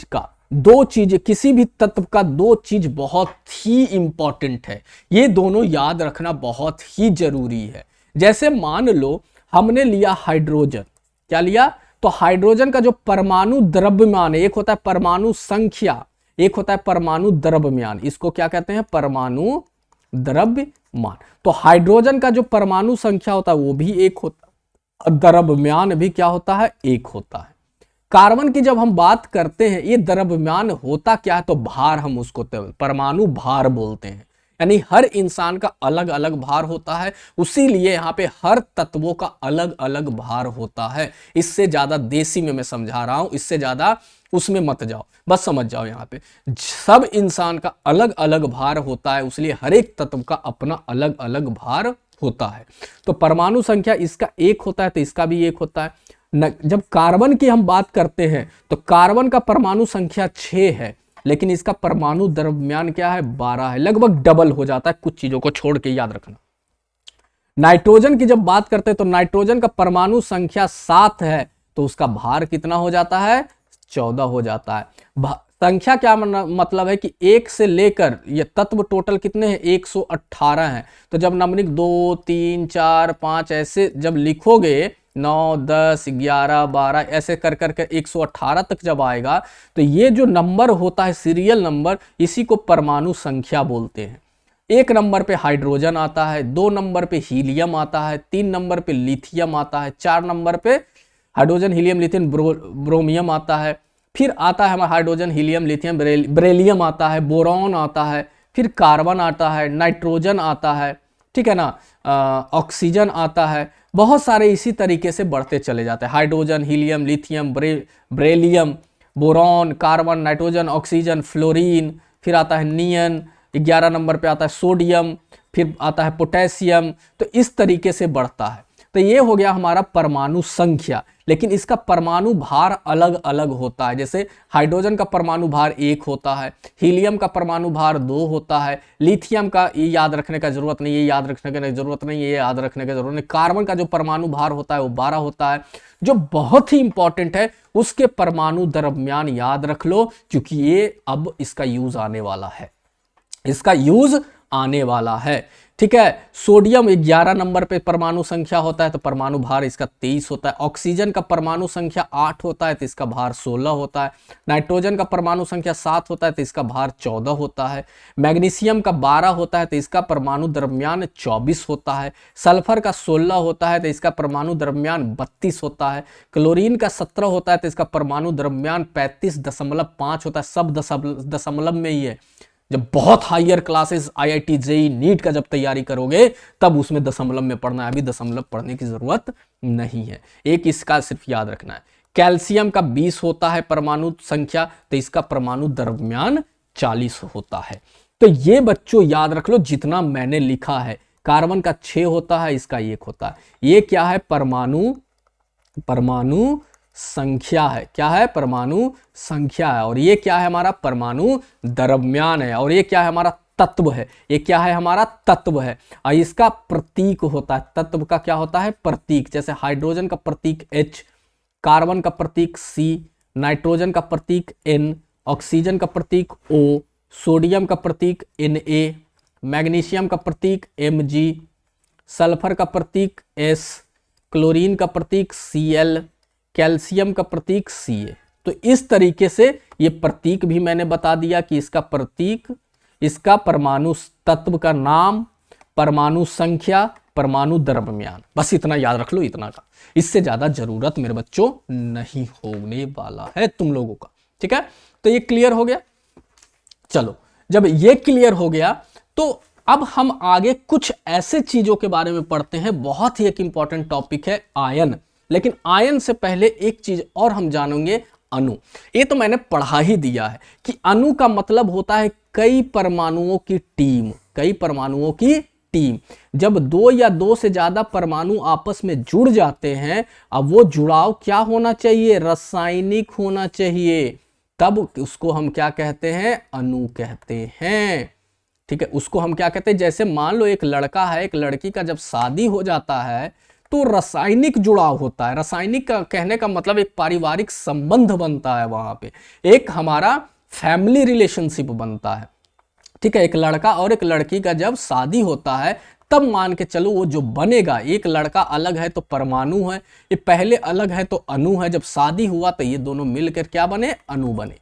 का दो चीज, किसी भी तत्व का दो चीज बहुत ही इंपॉर्टेंट है। ये दोनों याद रखना बहुत ही जरूरी है। जैसे मान लो हमने लिया हाइड्रोजन। क्या लिया? तो हाइड्रोजन का जो परमाणु द्रव्यमान है, एक होता है परमाणु संख्या, एक होता है परमाणु द्रव्यमान। इसको क्या कहते हैं? परमाणु द्रव्यमान। तो हाइड्रोजन का जो परमाणु संख्या होता है वो भी एक होता है, द्रव्यमान भी क्या होता है? एक होता है। कार्बन की जब हम बात करते हैं, ये द्रव्यमान होता क्या है? तो भार, हम उसको परमाणु भार बोलते हैं। यानी हर इंसान का अलग अलग भार होता है, उसीलिए यहाँ पे हर तत्वों का अलग अलग भार होता है। इससे ज्यादा देसी में मैं समझा रहा हूं, इससे ज्यादा उसमें मत जाओ, बस समझ जाओ। यहाँ पे सब इंसान का अलग अलग भार होता है, इसलिए हर एक तत्व का अपना अलग अलग भार होता है। तो परमाणु संख्या इसका एक होता है, तो इसका भी एक होता है। जब कार्बन की हम बात करते हैं तो कार्बन का परमाणु संख्या 6 है, लेकिन इसका परमाणु द्रव्यमान क्या है? 12 है। लगभग डबल हो जाता है, कुछ चीजों को छोड़ के याद रखना। नाइट्रोजन की जब बात करते हैं तो नाइट्रोजन का परमाणु संख्या 7 है, तो उसका भार कितना हो जाता है? 14 हो जाता है। संख्या क्या मतलब है कि एक से लेकर ये तत्व टोटल कितने हैं? 118 हैं। तो जब नंबरिंग 2 3 4 5 ऐसे जब लिखोगे, 9 10 11 12 ऐसे कर करके 118 तक जब आएगा, तो ये जो नंबर होता है सीरियल नंबर, इसी को परमाणु संख्या बोलते हैं। एक नंबर पे हाइड्रोजन आता है, 2 नंबर पे हीलियम आता है, 3 नंबर पे लिथियम आता है, 4 नंबर पे हाइड्रोजन हीलियम लिथियम ब्रोमियम आता है, फिर आता है हमारा हाइड्रोजन हीलियम लिथियम बेरिलियम आता है, बोरॉन आता है, फिर कार्बन आता है, नाइट्रोजन आता है, ठीक है ना, ऑक्सीजन आता है, बहुत सारे इसी तरीके से बढ़ते चले जाते हैं। Hydrogen helium lithium beryllium boron carbon nitrogen oxygen fluorine, फिर आता है नियन, 11 नंबर पे आता है सोडियम, फिर आता है पोटेशियम। तो इस तरीके से बढ़ता है। तो ये हो गया हमारा परमाणु संख्या, लेकिन इसका परमाणु भार अलग अलग होता है। जैसे हाइड्रोजन का परमाणु भार 1 होता है, हीलियम का परमाणु भार 2 होता है, लिथियम का ये याद रखने का जरूरत नहीं, ये याद रखने की जरूरत नहीं, ये याद रखने की जरूरत नहीं। कार्बन का जो परमाणु भार होता है वो 12 होता है। जो बहुत ही इंपॉर्टेंट है, उसके परमाणु द्रव्यमान याद रख लो, क्योंकि ये अब इसका यूज आने वाला है, इसका यूज आने वाला है, ठीक है। सोडियम 11 नंबर पे परमाणु संख्या होता है, तो परमाणु भार इसका 23 होता है। ऑक्सीजन का परमाणु संख्या 8 होता है, तो इसका भार 16 होता है। नाइट्रोजन का परमाणु संख्या 7 होता है, तो इसका भार 14 होता है। मैग्नीशियम का 12 होता है, तो इसका परमाणु द्रव्यमान 24 होता है। सल्फर का 16 होता है, तो इसका परमाणु द्रव्यमान 32 होता है। क्लोरीन का 17 होता है, तो इसका परमाणु द्रव्यमान 35.5 होता है। सब दशमलव में ही है। जब बहुत higher classes IIT JEE NEET का जब तैयारी करोगे, तब उसमें दशमलव में पढ़ना है, अभी दशमलव पढ़ने की जरूरत नहीं है। एक इसका सिर्फ याद रखना है। कैल्शियम का 20 होता है परमाणु संख्या, तो इसका परमाणु द्रव्यमान 40 होता है। तो ये बच्चों याद रख लो जितना मैंने लिखा है। कार्बन का 6 होता है, इसका 1 होता है। ये क्या है? परमाणु संख्या है। क्या है? परमाणु संख्या है। और ये क्या है? हमारा परमाणु द्रव्यमान है। और ये क्या है? हमारा तत्व है। ये क्या है? हमारा तत्व है। और इसका प्रतीक होता है। तत्व का क्या होता है? प्रतीक। जैसे हाइड्रोजन का प्रतीक H, कार्बन का प्रतीक C, नाइट्रोजन का प्रतीक N, ऑक्सीजन का प्रतीक O, सोडियम का प्रतीक Na, मैग्नीशियम का प्रतीक Mg, सल्फर का प्रतीक S, क्लोरीन का प्रतीक Cl, कैल्शियम का प्रतीक Ca। तो इस तरीके से ये प्रतीक भी मैंने बता दिया कि इसका प्रतीक, इसका परमाणु तत्व का नाम, परमाणु संख्या, परमाणु द्रव्यमान, बस इतना याद रख लो, इतना का, इससे ज्यादा जरूरत मेरे बच्चों नहीं होने वाला है तुम लोगों का। ठीक है, तो ये क्लियर हो गया। चलो, जब ये क्लियर हो गया तो अब हम आगे कुछ ऐसे चीजों के बारे में पढ़ते हैं। बहुत ही एक इंपॉर्टेंट टॉपिक है आयन, लेकिन आयन से पहले एक चीज और हम जानेंगे, अणु। ये तो मैंने पढ़ा ही दिया है कि अणु का मतलब होता है कई परमाणुओं की टीम, कई परमाणुओं की टीम। जब दो या दो से ज्यादा परमाणु आपस में जुड़ जाते हैं, अब वो जुड़ाव क्या होना चाहिए, रासायनिक होना चाहिए, तब उसको हम क्या कहते हैं, अणु कहते हैं। ठीक है, उसको हम क्या कहते हैं, जैसे मान लो एक लड़का है, एक लड़की का जब शादी हो जाता है तो रासायनिक जुड़ाव होता है। रासायनिक का कहने का मतलब एक पारिवारिक संबंध बनता है, वहां पे एक हमारा फैमिली रिलेशनशिप बनता है। ठीक है, एक लड़का और एक लड़की का जब शादी होता है तब मान के चलो वो जो बनेगा, एक लड़का अलग है तो परमाणु है, ये पहले अलग है तो अणु है, जब शादी हुआ तो ये दोनों मिलकर क्या बने, अणु बने।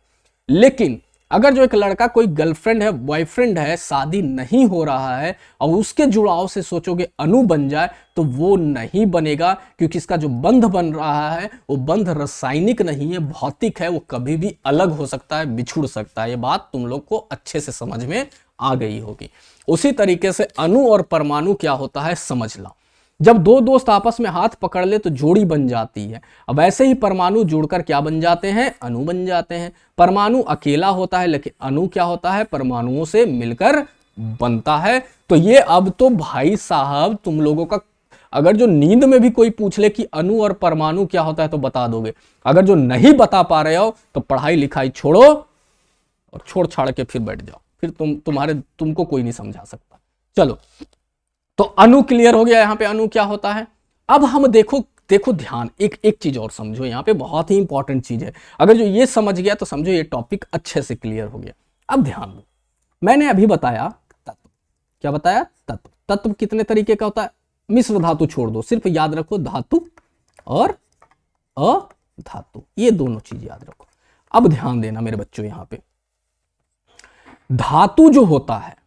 लेकिन अगर जो एक लड़का कोई गर्लफ्रेंड है, बॉयफ्रेंड है, शादी नहीं हो रहा है और उसके जुड़ाव से सोचोगे अणु बन जाए, तो वो नहीं बनेगा, क्योंकि इसका जो बंध बन रहा है वो बंध रासायनिक नहीं है, भौतिक है, वो कभी भी अलग हो सकता है, बिछुड़ सकता है। ये बात तुम लोग को अच्छे से समझ में आ गई होगी। उसी तरीके से अणु और परमाणु क्या होता है समझ लो। जब दो दोस्त आपस में हाथ पकड़ ले तो जोड़ी बन जाती है। अब ऐसे ही परमाणु जुड़कर क्या बन जाते हैं, अणु बन जाते हैं। परमाणु अकेला होता है, लेकिन अणु क्या होता है, परमाणुओं से मिलकर बनता है। तो ये अब तो भाई साहब तुम लोगों का, अगर जो नींद में भी कोई पूछ ले कि अणु और परमाणु क्या होता है तो बता दोगे। अगर जो नहीं बता पा रहे हो तो पढ़ाई लिखाई छोड़ो और छोड़ छाड़ के फिर बैठ जाओ, फिर तुमको कोई नहीं समझा सकता। चलो, तो अणु क्लियर हो गया, यहां पे अणु क्या होता है। अब हम देखो ध्यान, एक चीज और समझो, यहां पे बहुत ही इंपॉर्टेंट चीज है। अगर जो ये समझ गया तो समझो ये टॉपिक अच्छे से क्लियर हो गया। अब ध्यान दो, मैंने अभी बताया तत्व, क्या बताया, तत्व। तत्व कितने तरीके का होता है, मिश्र धातु छोड़ दो, सिर्फ याद रखो धातु और अधातु, ये दोनों चीज याद रखो। अब ध्यान देना मेरे बच्चों, यहां पे धातु जो होता है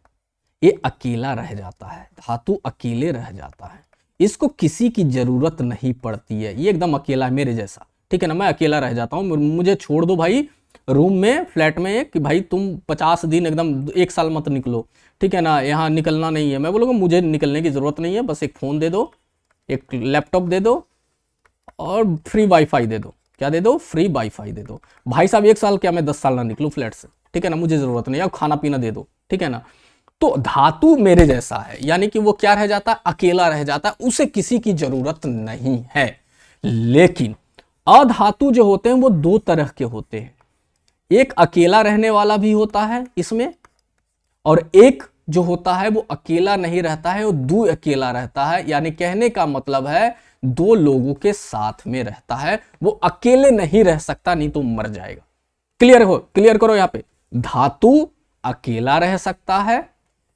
ये अकेला रह जाता है, धातु अकेले रह जाता है, इसको किसी की जरूरत नहीं पड़ती है, ये एकदम अकेला है मेरे जैसा। ठीक है ना, मैं अकेला रह जाता हूं, मुझे छोड़ दो भाई रूम में, फ्लैट में, कि भाई तुम 50 दिन एकदम 1 साल मत निकलो, ठीक है ना, यहाँ निकलना नहीं है। मैं बोलूँगा मुझे निकलने की जरूरत नहीं है, बस एक फ़ोन दे दो, एक लैपटॉप दे दो और फ्री वाईफाई दे दो। क्या दे दो, फ्री वाईफाई दे दो। भाई साहब 1 साल क्या, मैं 10 साल ना निकलूँ फ्लैट से, ठीक है ना, मुझे जरूरत नहीं है, खाना पीना दे दो, ठीक है ना। तो धातु मेरे जैसा है, यानी कि वो क्या रह जाता है, अकेला रह जाता है, उसे किसी की जरूरत नहीं है। लेकिन अधातु जो होते हैं वो 2 तरह के होते हैं, एक अकेला रहने वाला भी होता है इसमें, और एक जो होता है वो अकेला नहीं रहता है, वो दो अकेला रहता है। यानी कहने का मतलब है 2 लोगों के साथ में रहता है, वो अकेले नहीं रह सकता, नहीं तो मर जाएगा। क्लियर करो यहां पे, धातु अकेला रह सकता है,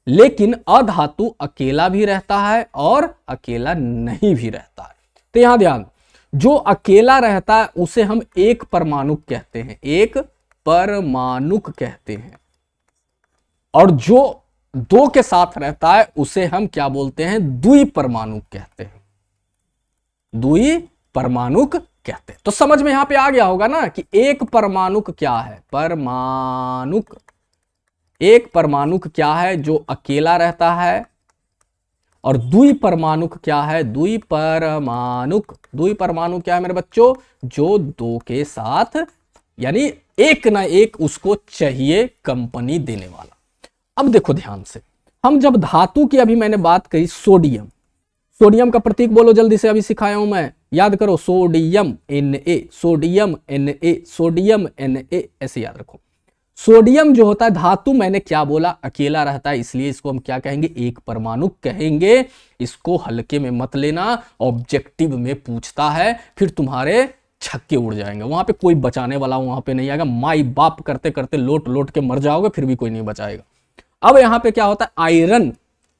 लेकिन अधातु अकेला भी रहता है और अकेला नहीं भी रहता है। तो यहां ध्यान, जो अकेला रहता है उसे हम एक परमाणु कहते हैं, एक परमाणु कहते हैं, और जो 2 के साथ रहता है उसे हम क्या बोलते हैं, द्विपरमाणु कहते हैं, द्विपरमाणु कहते हैं। तो समझ में यहां पे आ गया होगा ना कि एक परमाणु क्या है, परमाणु, एक परमाणु क्या है जो अकेला रहता है, और द्विपरमाणु क्या है, द्विपरमाणु क्या है मेरे बच्चों, जो 2 के साथ, यानी एक ना एक उसको चाहिए कंपनी देने वाला। अब देखो ध्यान से, हम जब धातु की अभी मैंने बात करी, सोडियम, सोडियम का प्रतीक बोलो जल्दी से, अभी सिखाया हूं मैं, याद करो, sodium Na, sodium Na, sodium Na, ऐसे याद रखो। सोडियम जो होता है धातु, मैंने क्या बोला, अकेला रहता है, इसलिए इसको हम क्या कहेंगे, एक परमाणु कहेंगे। इसको हल्के में मत लेना, ऑब्जेक्टिव में पूछता है, फिर तुम्हारे छक्के उड़ जाएंगे, वहां पे कोई बचाने वाला वहां पे नहीं आएगा, माई बाप करते करते लोट लोट के मर जाओगे, फिर भी कोई नहीं बचाएगा। अब यहां पे क्या होता है, आयरन,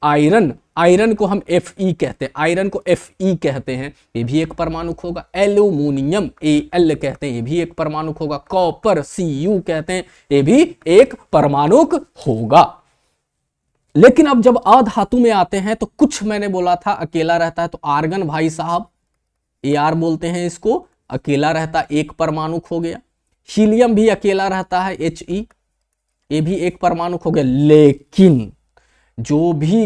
आयरन, आयरन को हम Fe कहते हैं, आयरन को Fe कहते हैं, ये भी एक परमाणुक होगा। एल्यूमिनियम Al कहते हैं, ये भी एक परमाणुक होगा। कॉपर Cu कहते हैं, ये भी एक परमाणुक होगा। लेकिन अब जब अधातु में आते हैं तो कुछ मैंने बोला था अकेला रहता है, तो आर्गन भाई साहब Ar बोलते हैं इसको, अकेला रहता है, एक परमाणुक हो गया। हीलियम भी अकेला रहता है He, ये भी एक परमाणुक हो गया। लेकिन जो भी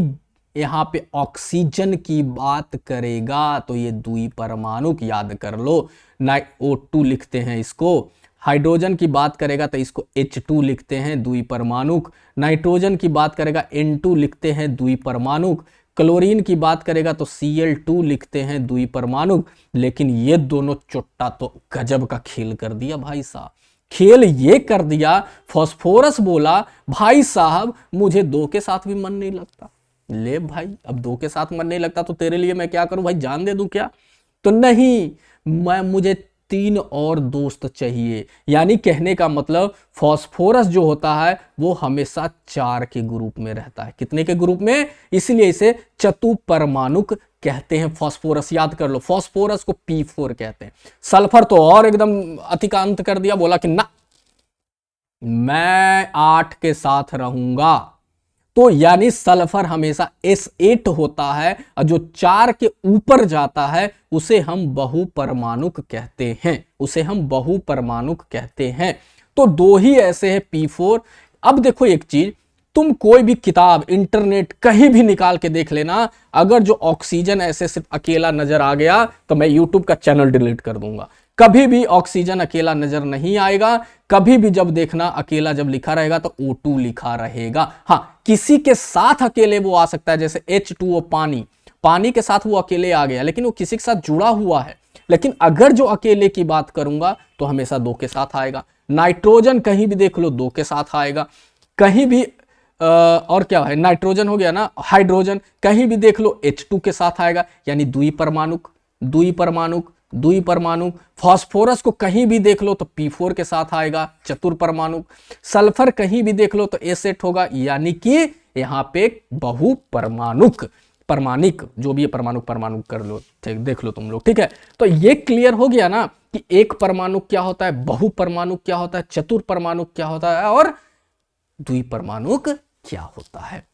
यहां पे ऑक्सीजन की बात करेगा तो ये द्विपरमाणुक, याद कर लो, O2 लिखते हैं इसको। हाइड्रोजन की बात करेगा तो इसको H2 लिखते हैं, द्विपरमाणुक। नाइट्रोजन की बात करेगा N2 लिखते हैं, द्विपरमाणुक। क्लोरीन की बात करेगा तो Cl2 लिखते हैं, द्विपरमाणुक। लेकिन ये दोनों चुट्टा तो गजब का खेल कर दिया भाई साहब, खेल ये कर दिया। फास्फोरस बोला भाई साहब मुझे दो के साथ भी मन नहीं लगता। ले भाई, अब दो के साथ मन नहीं लगता तो तेरे लिए मैं क्या करूं भाई, जान दे दूं क्या? तो नहीं, मुझे 3 और दोस्त चाहिए। यानी कहने का मतलब फास्फोरस जो होता है वो हमेशा 4 के ग्रुप में रहता है। कितने के ग्रुप में? इसलिए इसे चतुपरमाणुक कहते हैं फास्फोरस, याद कर लो। फास्फोरस को P4 कहते हैं। सल्फर तो और एकदम अतिक्रांत कर दिया, बोला कि ना मैं 8 के साथ रहूंगा। तो यानी सल्फर हमेशा S8 होता है, और जो 4 के ऊपर जाता है उसे हम बहुपरमाणुक कहते हैं, उसे हम बहुपरमाणुक कहते हैं। तो दो ही ऐसे हैं, P4। अब देखो एक चीज, तुम कोई भी किताब, इंटरनेट कहीं भी निकाल के देख लेना, अगर जो ऑक्सीजन ऐसे सिर्फ अकेला नजर आ गया तो मैं यूट्यूब का चैनल डिलीट कर दूंगा। कभी भी ऑक्सीजन अकेला नजर नहीं आएगा। कभी भी जब देखना अकेला जब लिखा रहेगा तो O2 लिखा रहेगा। हाँ, किसी के साथ अकेले वो आ सकता है, जैसे H2O, पानी, पानी के साथ वो अकेले आ गया, लेकिन वो किसी के साथ जुड़ा हुआ है। लेकिन अगर जो अकेले की बात करूंगा तो हमेशा 2 के साथ आएगा। नाइट्रोजन कहीं भी देख लो 2 के साथ आएगा। कहीं भी और क्या है, नाइट्रोजन हो गया ना, हाइड्रोजन कहीं भी देख लो H2 के साथ आएगा, यानी द्विपरमाणुक, द्विपरमाणुक, द्विपरमाणुक। फास्फोरस को कहीं भी देख लो तो P4 के साथ आएगा, चतुर्परमाणुक। सल्फर कहीं भी देख लो तो S8 होगा, यानी कि यहां पे बहुपरमाणुक, परमाणिक, जो भी है परमाणुक, परमाणुक कर लो, ठीक, देख लो तुम लोग, ठीक है। तो ये क्लियर हो गया ना कि एक परमाणुक क्या होता है, बहुपरमाणुक क्या होता है, चतुर्परमाणुक क्या होता है, और द्विपरमाणुक क्या होता है।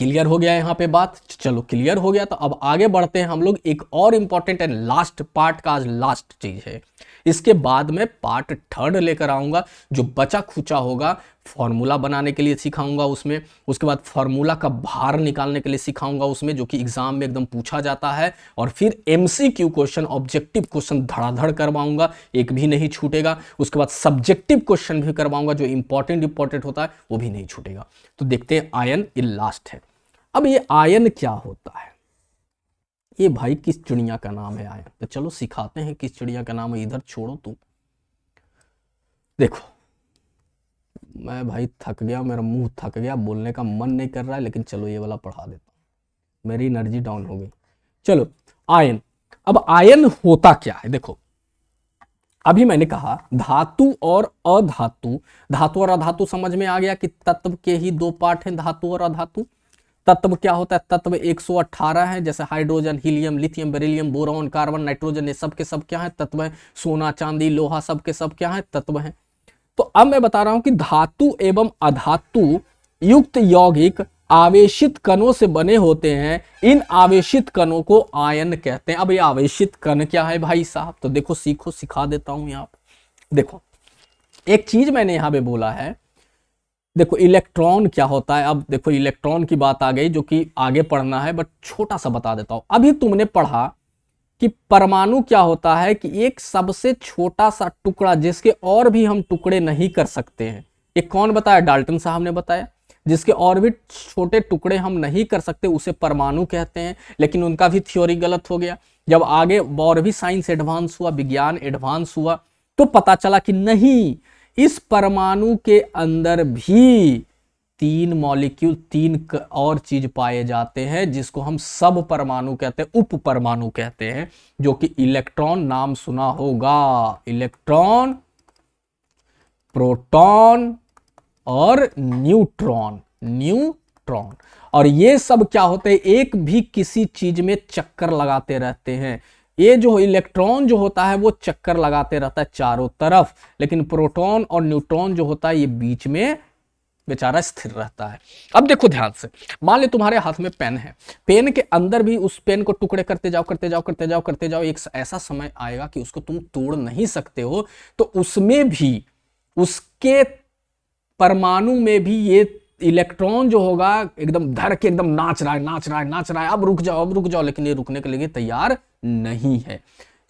क्लियर हो गया यहां पे बात? चलो क्लियर हो गया, तो अब आगे बढ़ते हैं हम लोग। एक और इंपॉर्टेंट एंड लास्ट पार्ट का, आज लास्ट चीज है। इसके बाद में पार्ट 3 लेकर आऊंगा, जो बचा खुचा होगा। फॉर्मूला बनाने के लिए सिखाऊंगा उसमें, उसके बाद फॉर्मूला का भार निकालने के लिए सिखाऊंगा उसमें, जो कि एग्जाम में एकदम पूछा जाता है। और फिर MCQ क्वेश्चन, ऑब्जेक्टिव क्वेश्चन धड़ाधड़ करवाऊंगा, एक भी नहीं छूटेगा। उसके बाद सब्जेक्टिव क्वेश्चन भी करवाऊंगा, जो इंपॉर्टेंट होता है वो भी नहीं छूटेगा। तो देखते हैं, आयन ये लास्ट है। अब ये आयन क्या होता है? ये भाई किस चिड़िया का नाम है आयन? तो चलो सिखाते हैं किस चिड़िया का नाम है। इधर छोड़ो तुम, देखो मैं भाई थक गया, मेरा मुंह थक गया, बोलने का मन नहीं कर रहा है, लेकिन चलो ये वाला पढ़ा देता हूं, मेरी एनर्जी डाउन हो गई। चलो आयन, अब आयन होता क्या है? देखो अभी मैंने कहा धातु और अधातु, धातु और अधातु समझ में आ गया कि तत्व के ही 2 पार्ट हैं, धातु और अधातु। तत्व क्या होता है? तत्व 118 है, जैसे hydrogen, helium, lithium, beryllium, boron, carbon, nitrogen, ये सब के सब क्या है? तत्व है। सोना, चांदी, लोहा, सब के सब क्या है? तत्व है। तो अब मैं बता रहा हूं कि धातु एवं अधातु युक्त यौगिक आवेशित कणों से बने होते हैं। इन आवेशित कणों को आयन कहते हैं। अब ये आवेशित कण क्या है भाई साहब? तो देखो, सीखो, सिखा देता हूं यहां पे। देखो एक चीज मैंने यहां पे बोला है, देखो इलेक्ट्रॉन क्या होता है। अब देखो इलेक्ट्रॉन की बात आ गई, जो कि आगे पढ़ना है, बट छोटा सा बता देता हूं। अभी तुमने पढ़ा कि परमाणु क्या होता है, कि एक सबसे छोटा सा टुकड़ा जिसके और भी हम टुकड़े नहीं कर सकते हैं। ये कौन बताया? डाल्टन साहब ने बताया। जिसके और भी छोटे टुकड़े हम नहीं कर सकते उसे परमाणु कहते हैं। लेकिन उनका भी थ्योरी गलत हो गया। जब आगे और भी साइंस एडवांस हुआ, विज्ञान एडवांस हुआ, तो पता चला कि नहीं, इस परमाणु के अंदर भी 3 मॉलिक्यूल, 3 और चीज पाए जाते हैं, जिसको हम सब परमाणु कहते हैं, उप परमाणु कहते हैं, जो कि इलेक्ट्रॉन, नाम सुना होगा, इलेक्ट्रॉन, प्रोटॉन और न्यूट्रॉन। न्यूट्रॉन। और ये सब क्या होते हैं, एक भी किसी चीज में चक्कर लगाते रहते हैं। ये जो इलेक्ट्रॉन जो होता है वो चक्कर लगाते रहता है चारों तरफ, लेकिन प्रोटॉन और न्यूट्रॉन जो होता है ये बीच में बेचारा स्थिर रहता है। अब देखो ध्यान से, मान ले तुम्हारे हाथ में पेन है, पेन के अंदर भी उस पेन को टुकड़े करते जाओ करते जाओ करते जाओ करते जाओ, एक ऐसा समय आएगा कि उसको तुम तोड़ नहीं सकते हो, तो उसमें भी उसके परमाणु में भी ये इलेक्ट्रॉन जो होगा एकदम धड़ के एकदम नाच रहा है नाच रहा है नाच रहा है, अब रुक जाओ अब रुक जाओ, लेकिन ये रुकने के लिए तैयार नहीं है।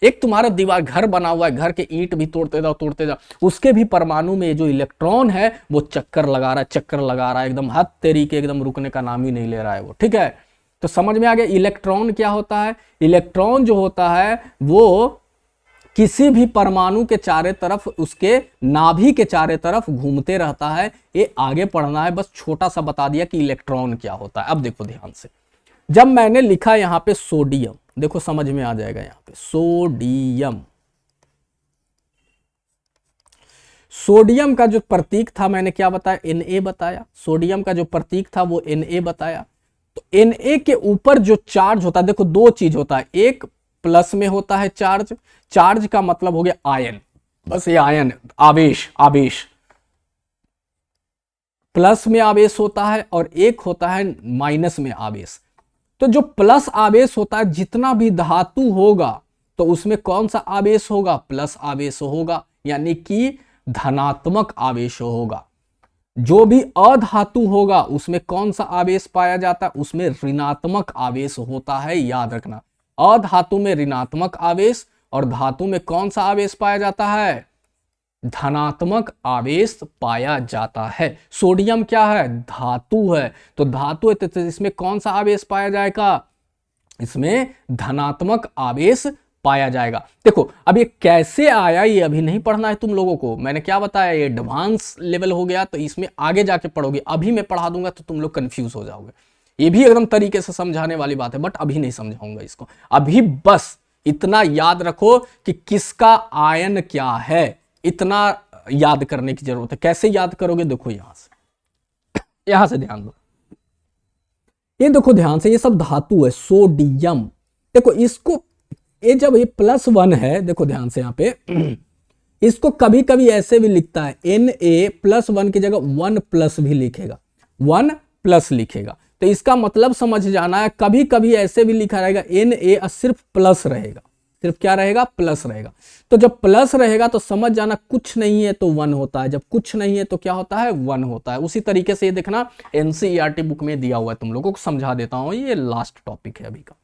एक तुम्हारा दीवार घर बना हुआ है, घर के ईंट भी तोड़ते जाओ, उसके भी परमाणु में जो इलेक्ट्रॉन है वो चक्कर लगा रहा है एकदम, हद तरीके एकदम रुकने का नाम ही नहीं ले रहा है वो, ठीक है। तो समझ में आ गया इलेक्ट्रॉन क्या होता है। इलेक्ट्रॉन जो होता है वो किसी भी परमाणु के चारों तरफ, उसके नाभि के चारों तरफ घूमते रहता है। ये आगे पढ़ना है, बस छोटा सा बता दिया कि इलेक्ट्रॉन क्या होता है। अब देखो ध्यान से, जब मैंने लिखा यहां पे सोडियम, देखो समझ में आ जाएगा यहां पे सोडियम। सोडियम का जो प्रतीक था मैंने क्या बताया, Na बताया। सोडियम का जो प्रतीक था वो Na बताया। तो Na के ऊपर जो चार्ज होता है, देखो दो चीज होता है, एक प्लस में होता है चार्ज, चार्ज का मतलब हो गया आयन, बस ये आयन, आवेश, आवेश प्लस में आवेश होता है, और एक होता है माइनस में आवेश। तो जो प्लस आवेश होता है, जितना भी धातु होगा तो उसमें कौन सा आवेश होगा, प्लस आवेश होगा, यानी कि धनात्मक आवेश होगा। जो भी अधातु होगा उसमें कौन सा आवेश पाया जाता है, उसमें ऋणात्मक आवेश होता है, याद रखना। अधातु में ऋणात्मक आवेश और धातु में कौन सा आवेश पाया जाता है, धनात्मक आवेश पाया जाता है। सोडियम क्या है, धातु है, तो धातु है तो इसमें कौन सा आवेश पाया जाएगा, इसमें धनात्मक आवेश पाया जाएगा। देखो अब ये कैसे आया ये अभी नहीं पढ़ना है तुम लोगों को, मैंने क्या बताया ये एडवांस लेवल हो गया, तो इसमें आगे जाके पढ़ोगे। अभी मैं पढ़ा दूंगा तो तुम लोग कंफ्यूज हो जाओगे। ये भी एकदम तरीके से समझाने वाली बात है, बट अभी नहीं समझाऊंगा इसको। अभी बस इतना याद रखो कि किसका आयन क्या है, इतना याद करने की जरूरत है। कैसे याद करोगे, देखो यहां से ध्यान दो, ये देखो ध्यान से, ये सब धातु है। सोडियम, देखो इसको, ये जब ये +1 है, देखो ध्यान से यहां पे इसको कभी कभी ऐसे भी लिखता है, Na+1 की जगह 1+ भी लिखेगा, 1+ लिखेगा। तो इसका मतलब समझ जाना है, कभी कभी ऐसे भी लिखा रहेगा Na सिर्फ प्लस रहेगा, सिर्फ क्या रहेगा, प्लस रहेगा। तो जब प्लस रहेगा तो समझ जाना कुछ नहीं है तो 1 होता है, जब कुछ नहीं है तो क्या होता है, 1 होता है। उसी तरीके से ये देखना एनसीईआरटी बुक में दिया हुआ है, तुम लोगों को समझा देता हूं, ये लास्ट टॉपिक है अभी का।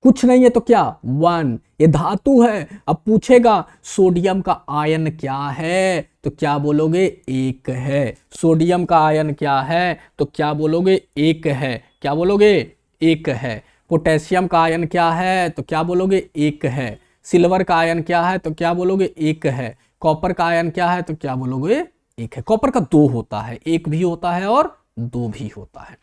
कुछ नहीं है तो क्या, 1, ये धातु है। अब पूछेगा सोडियम का आयन क्या है, तो क्या बोलोगे, 1 है। सोडियम का आयन क्या है, तो क्या बोलोगे, 1 है। क्या बोलोगे, 1 है। पोटेशियम का आयन क्या है, तो क्या बोलोगे, 1 है। सिल्वर का आयन क्या है, तो क्या बोलोगे, 1 है। कॉपर का आयन क्या है, तो क्या बोलोगे, 1 है। कॉपर का 2 होता है, 1 भी होता है और 2 भी होता है।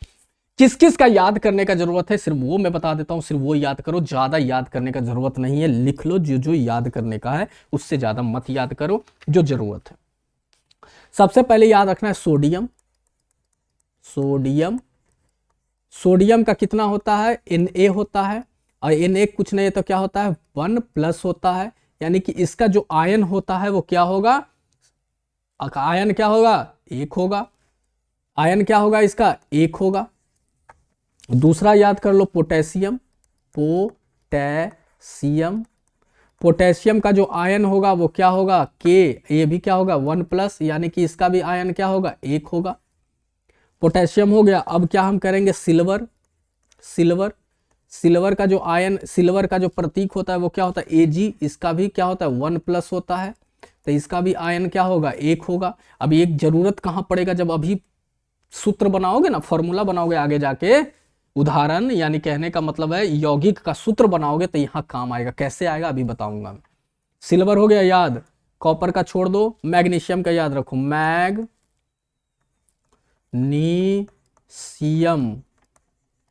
किस किस का याद करने का जरूरत है, सिर्फ वो मैं बता देता हूं, सिर्फ वो याद करो, ज्यादा याद करने का जरूरत नहीं है। लिख लो जो जो याद करने का है, उससे ज्यादा मत याद करो, जो जरूरत है। सबसे पहले याद रखना है सोडियम। सोडियम, सोडियम का कितना होता है, Na होता है, और Na कुछ नहीं है तो क्या होता है, 1+ होता है। यानी कि इसका जो आयन होता है वो क्या होगा, आयन क्या होगा, 1 होगा। आयन क्या होगा इसका, 1 होगा। दूसरा याद कर लो, पोटेशियम। पोटेशियम, पोटेशियम का जो आयन होगा वो क्या होगा, K, ये भी क्या होगा, 1+, यानी कि इसका भी आयन क्या होगा, 1 होगा। पोटेशियम हो गया। अब क्या हम करेंगे, सिल्वर। सिल्वर, सिल्वर का जो आयन, सिल्वर का जो प्रतीक होता है वो क्या होता है, Ag, इसका भी क्या होता है, 1+ होता है, तो इसका भी आयन क्या होगा, 1 होगा। अब एक जरूरत कहां पड़ेगा, जब अभी सूत्र बनाओगे ना, फॉर्मूला बनाओगे आगे जाके, उदाहरण यानी कहने का मतलब है यौगिक का सूत्र बनाओगे तो यहां काम आएगा। कैसे आएगा अभी बताऊंगा मैं। सिल्वर हो गया याद, कॉपर का छोड़ दो, मैग्नीशियम का याद रखो, मैग्नीशियम।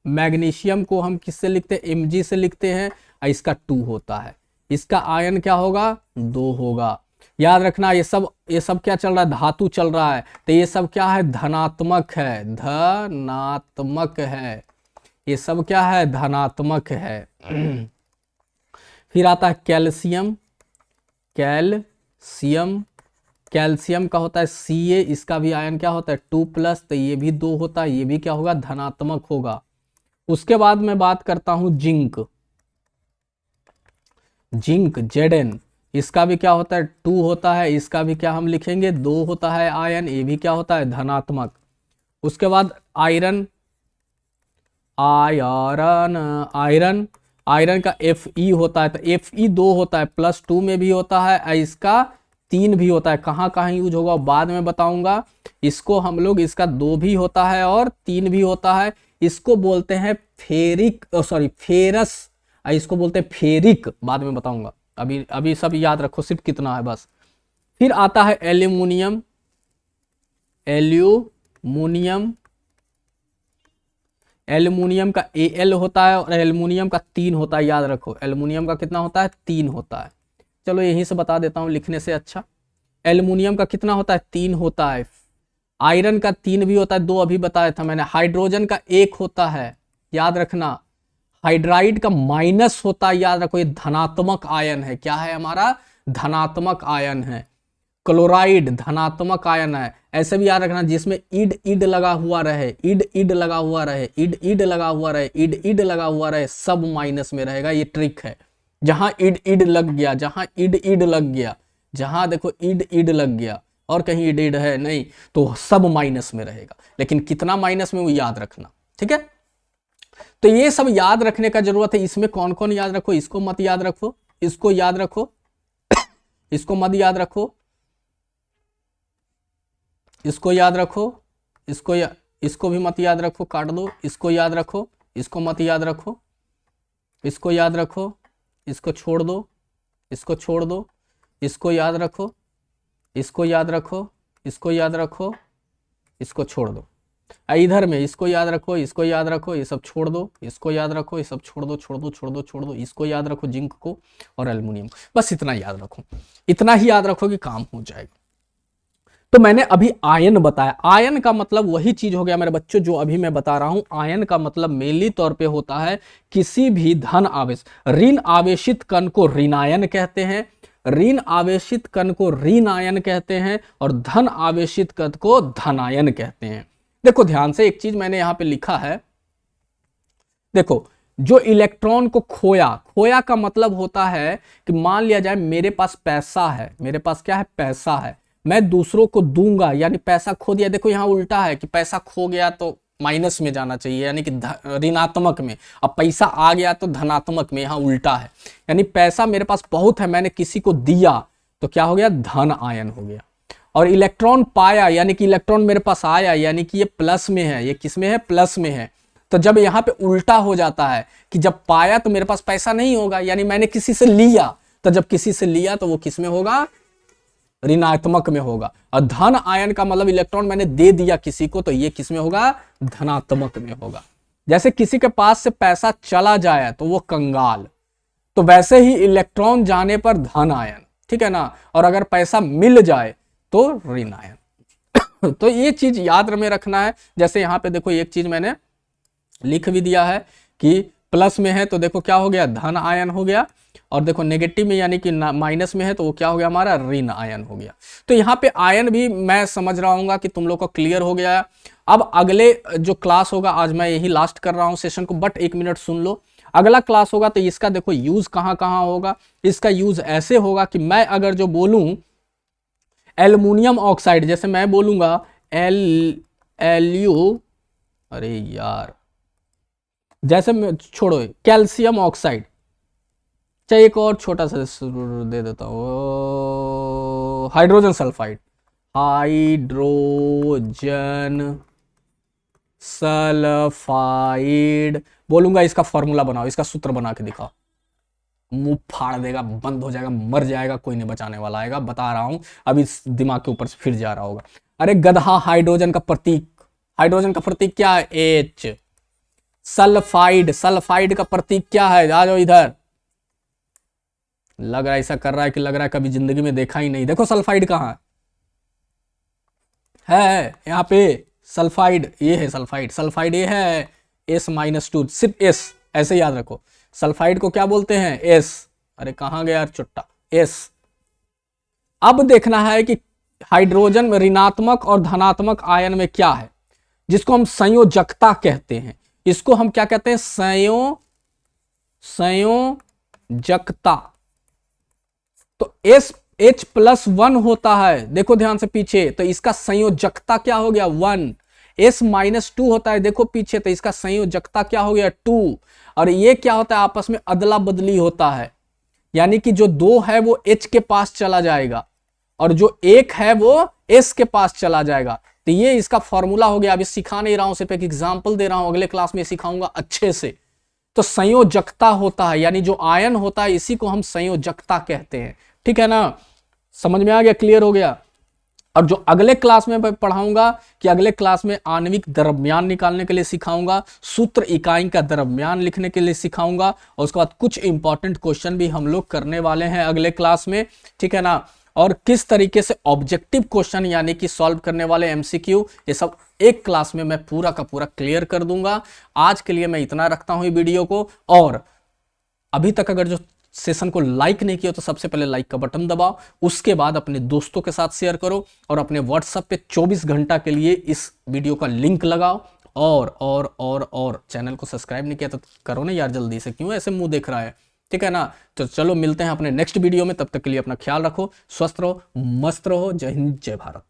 मैग्नीशियम को हम किससे लिखते हैं, Mg से लिखते हैं, और इसका 2 होता है। इसका आयन क्या होगा, 2 होगा। याद रखना ये सब क्या चल रहा है, धातु चल रहा है, तो ये सब क्या है, धनात्मक है, धनात्मक है, ये सब क्या है, धनात्मक है। फिर आता है कैल्शियम, कैल्शियम, कैल्शियम का होता है Ca, इसका भी आयन क्या होता है 2+, तो ये भी 2 होता है, ये भी क्या होगा, धनात्मक होगा। उसके बाद मैं बात करता हूं जिंक, जिंक Zn, इसका भी क्या होता है 2 होता है, इसका भी क्या हम लिखेंगे 2 होता है आयन, ये भी क्या होता है, धनात्मक। उसके बाद आयरन, आयरन, आयरन, आयरन का Fe होता है, तो Fe 2 होता है, +2 में भी होता है, इसका 3 भी होता है। कहाँ कहाँ यूज होगा बाद में बताऊंगा। इसको हम लोग, इसका 2 भी होता है और 3 भी होता है। इसको बोलते हैं फेरिक, सॉरी फेरस, इसको बोलते हैं फेरिक, बाद में बताऊंगा। अभी अभी सब याद रखो, सिर्फ कितना है बस। फिर आता है एल्यूमिनियम, एल्यूमिनियम, एल्यूमिनियम का Al होता है और एल्यूमिनियम का 3 होता है, याद रखो। एल्यूमिनियम का कितना होता है, 3 होता है। चलो यहीं से बता देता हूं लिखने से अच्छा। एल्यूमिनियम का कितना होता है, 3 होता है। आयरन का 3 भी होता है, 2 अभी बताया था मैंने। हाइड्रोजन का 1 होता है, याद रखना। हाइड्राइड का माइनस होता है, याद रखो, ये धनात्मक आयन है। क्या है हमारा, धनात्मक आयन है। क्लोराइड धनात्मक आयन है। ऐसे भी याद रखना, जिसमें इड इड लगा हुआ रहे, इड इड लगा हुआ रहे, इड इड लगा हुआ रहे, इड इड लगा हुआ रहे, सब माइनस में रहेगा। ये ट्रिक है। जहां इड इड लग गया, जहां इड इड लग गया, जहां देखो इड इड लग गया और कहीं इड इड है नहीं, तो सब माइनस में रहेगा। लेकिन कितना माइनस में वो याद रखना, ठीक है। तो ये सब याद रखने का जरूरत है। इसमें कौन कौन याद रखो, इसको मत याद रखो, इसको याद रखो, इसको मत याद रखो, इसको याद रखो, इसको भी मत याद रखो, काट दो। इसको याद रखो, इसको मत याद रखो, इसको याद रखो, इसको छोड़ दो, इसको छोड़ दो, इसको याद रखो, इसको याद रखो, इसको याद रखो, इसको छोड़ दो। इधर में इसको याद रखो, इसको याद रखो, ये सब छोड़ दो, इसको याद रखो, ये सब छोड़ दो, छोड़ दो, छोड़ दो, छोड़ दो। इसको याद रखो, जिंक को और एल्युमिनियम, बस इतना याद रखो। इतना ही याद रखो कि काम हो जाएगा। तो मैंने अभी आयन बताया। आयन का मतलब वही चीज हो गया मेरे बच्चों जो अभी मैं बता रहा हूं। आयन का मतलब मेनली तौर पे होता है किसी भी धन आवेश, ऋण आवेशित कण को ऋणायन कहते हैं, ऋण आवेशित कण को ऋण आयन कहते हैं और धन आवेशित कण को धनायन कहते हैं। देखो ध्यान से, एक चीज मैंने यहां पे लिखा है, देखो जो इलेक्ट्रॉन को खोया, खोया का मतलब होता है कि मान लिया जाए मेरे पास पैसा है, मेरे पास क्या है, पैसा है, मैं दूसरों को दूंगा, यानी पैसा खो दिया। देखो यहां उल्टा है कि पैसा खो गया तो माइनस में जाना चाहिए, यानी कि ऋणात्मक में, अब पैसा आ गया तो धनात्मक में, यहां उल्टा है। यानी पैसा मेरे पास बहुत है, मैंने किसी को दिया तो क्या हो गया, धन आयन हो गया। और इलेक्ट्रॉन पाया, यानी कि इलेक्ट्रॉन मेरे पास आया, यानी कि ये प्लस में है, ये किस में है, प्लस में है। तो जब यहाँ पे उल्टा हो जाता है कि जब पाया तो मेरे पास पैसा नहीं होगा, यानी मैंने किसी से लिया, तो जब किसी से लिया तो वो किस में होगा, ऋणात्मक में होगा। और धन आयन का मतलब इलेक्ट्रॉन मैंने दे दिया किसी को, तो ये किस में होगा, धनात्मक में होगा। जैसे किसी के पास से पैसा चला जाए तो वो कंगाल, तो वैसे ही इलेक्ट्रॉन जाने पर धन आयन, ठीक है ना। और अगर पैसा मिल जाए तो ऋण आयन। तो ये चीज याद में रखना है। जैसे यहां पे देखो एक चीज मैंने लिख भी दिया है कि प्लस में है तो देखो क्या हो गया, धन आयन हो गया, और देखो नेगेटिव में यानी कि माइनस में है तो वो क्या हो गया, हमारा ऋण आयन हो गया। तो यहाँ पे आयन भी मैं समझ रहा हूँ कि तुम लोग को क्लियर हो गया है। अब अगले जो क्लास होगा, आज मैं यही लास्ट कर रहा हूँ सेशन को, बट एक मिनट सुन लो। अगला क्लास होगा तो इसका देखो यूज कहाँ कहाँ होगा। इसका यूज ऐसे होगा कि मैं अगर जो बोलूं एल्युमिनियम ऑक्साइड, जैसे मैं बोलूंगा अरे यार, जैसे मैं छोड़ो कैल्शियम ऑक्साइड, चाहे एक और छोटा सा दे देता हूं, हाइड्रोजन सल्फाइड, हाइड्रोजन सल्फाइड बोलूंगा, इसका फॉर्मूला बनाओ, इसका सूत्र बना के दिखाओ, मुंह फाड़ देगा, बंद हो जाएगा, मर जाएगा, कोई नहीं बचाने वाला आएगा, बता रहा हूं। अभी दिमाग के ऊपर से फिर जा रहा होगा। अरे गधा, हाइड्रोजन का प्रतीक, हाइड्रोजन का प्रतीक क्या है, H। सल्फाइड, सल्फाइड का प्रतीक क्या है, आ जाओ इधर, लग रहा है ऐसा कर रहा है कि लग रहा है कभी जिंदगी में देखा ही नहीं। देखो सल्फाइड कहाँ है यहाँ पे, सल्फाइड ये है, सल्फाइड सल्फाइड ये है S-2, सिर्फ S, ऐसे याद रखो। सल्फाइड को क्या बोलते हैं? S। अरे कहाँ गया यार चुट्टा, S। अब देखना है कि हाइड्रोजन में ऋणात्मक और धनात्मक आयन में क्या है, जिसको हम संयोजकता कहते हैं। इसको हम क्या कहते हैं? संयोजकता। तो H+1 होता है, देखो ध्यान से पीछे, तो इसका संयोजकता क्या हो गया? 1। S-2 होता है, देखो पीछे, तो इसका संयोजकता क्या हो गया? 2। और ये क्या होता है? आपस में अदला बदली होता है, यानी कि जो 2 है वो H के पास चला जाएगा और जो 1 है वो S के पास चला जाएगा। तो ये इसका फॉर्मूला हो गया। अभी सिखा नहीं रहा हूं, सिर्फ एक एग्जांपल दे रहा हूं, अगले क्लास में सिखाऊंगा अच्छे से। तो संयोजकता होता है, यानी जो आयन होता है इसी को हम संयोजकता कहते हैं। ठीक है ना, समझ में आ गया, क्लियर हो गया। और जो अगले क्लास में मैं पढ़ाऊंगा कि अगले क्लास में आणविक द्रव्यमान निकालने के लिए सिखाऊंगा, सूत्र इकाई का द्रव्यमान लिखने के लिए सिखाऊंगा, और उसके बाद कुछ इंपॉर्टेंट क्वेश्चन भी हम लोग करने वाले हैं अगले क्लास में। ठीक है ना, और किस तरीके से ऑब्जेक्टिव क्वेश्चन यानी कि सॉल्व करने वाले एमसीक्यू, ये सब एक क्लास में मैं पूरा का पूरा क्लियर कर दूंगा। आज के लिए मैं इतना रखता हूं वीडियो को, और अभी तक अगर जो सेशन को लाइक नहीं किया तो सबसे पहले लाइक का बटन दबाओ, उसके बाद अपने दोस्तों के साथ शेयर करो, और अपने व्हाट्सएप पे 24 घंटा के लिए इस वीडियो का लिंक लगाओ। और चैनल को सब्सक्राइब नहीं किया तो करो ना यार जल्दी से, क्यों ऐसे मुंह देख रहा है? ठीक है ना, तो चलो मिलते हैं अपने नेक्स्ट वीडियो में, तब तक के लिए अपना ख्याल रखो, स्वस्थ रहो, मस्त रहो। जय हिंद, जय भारत।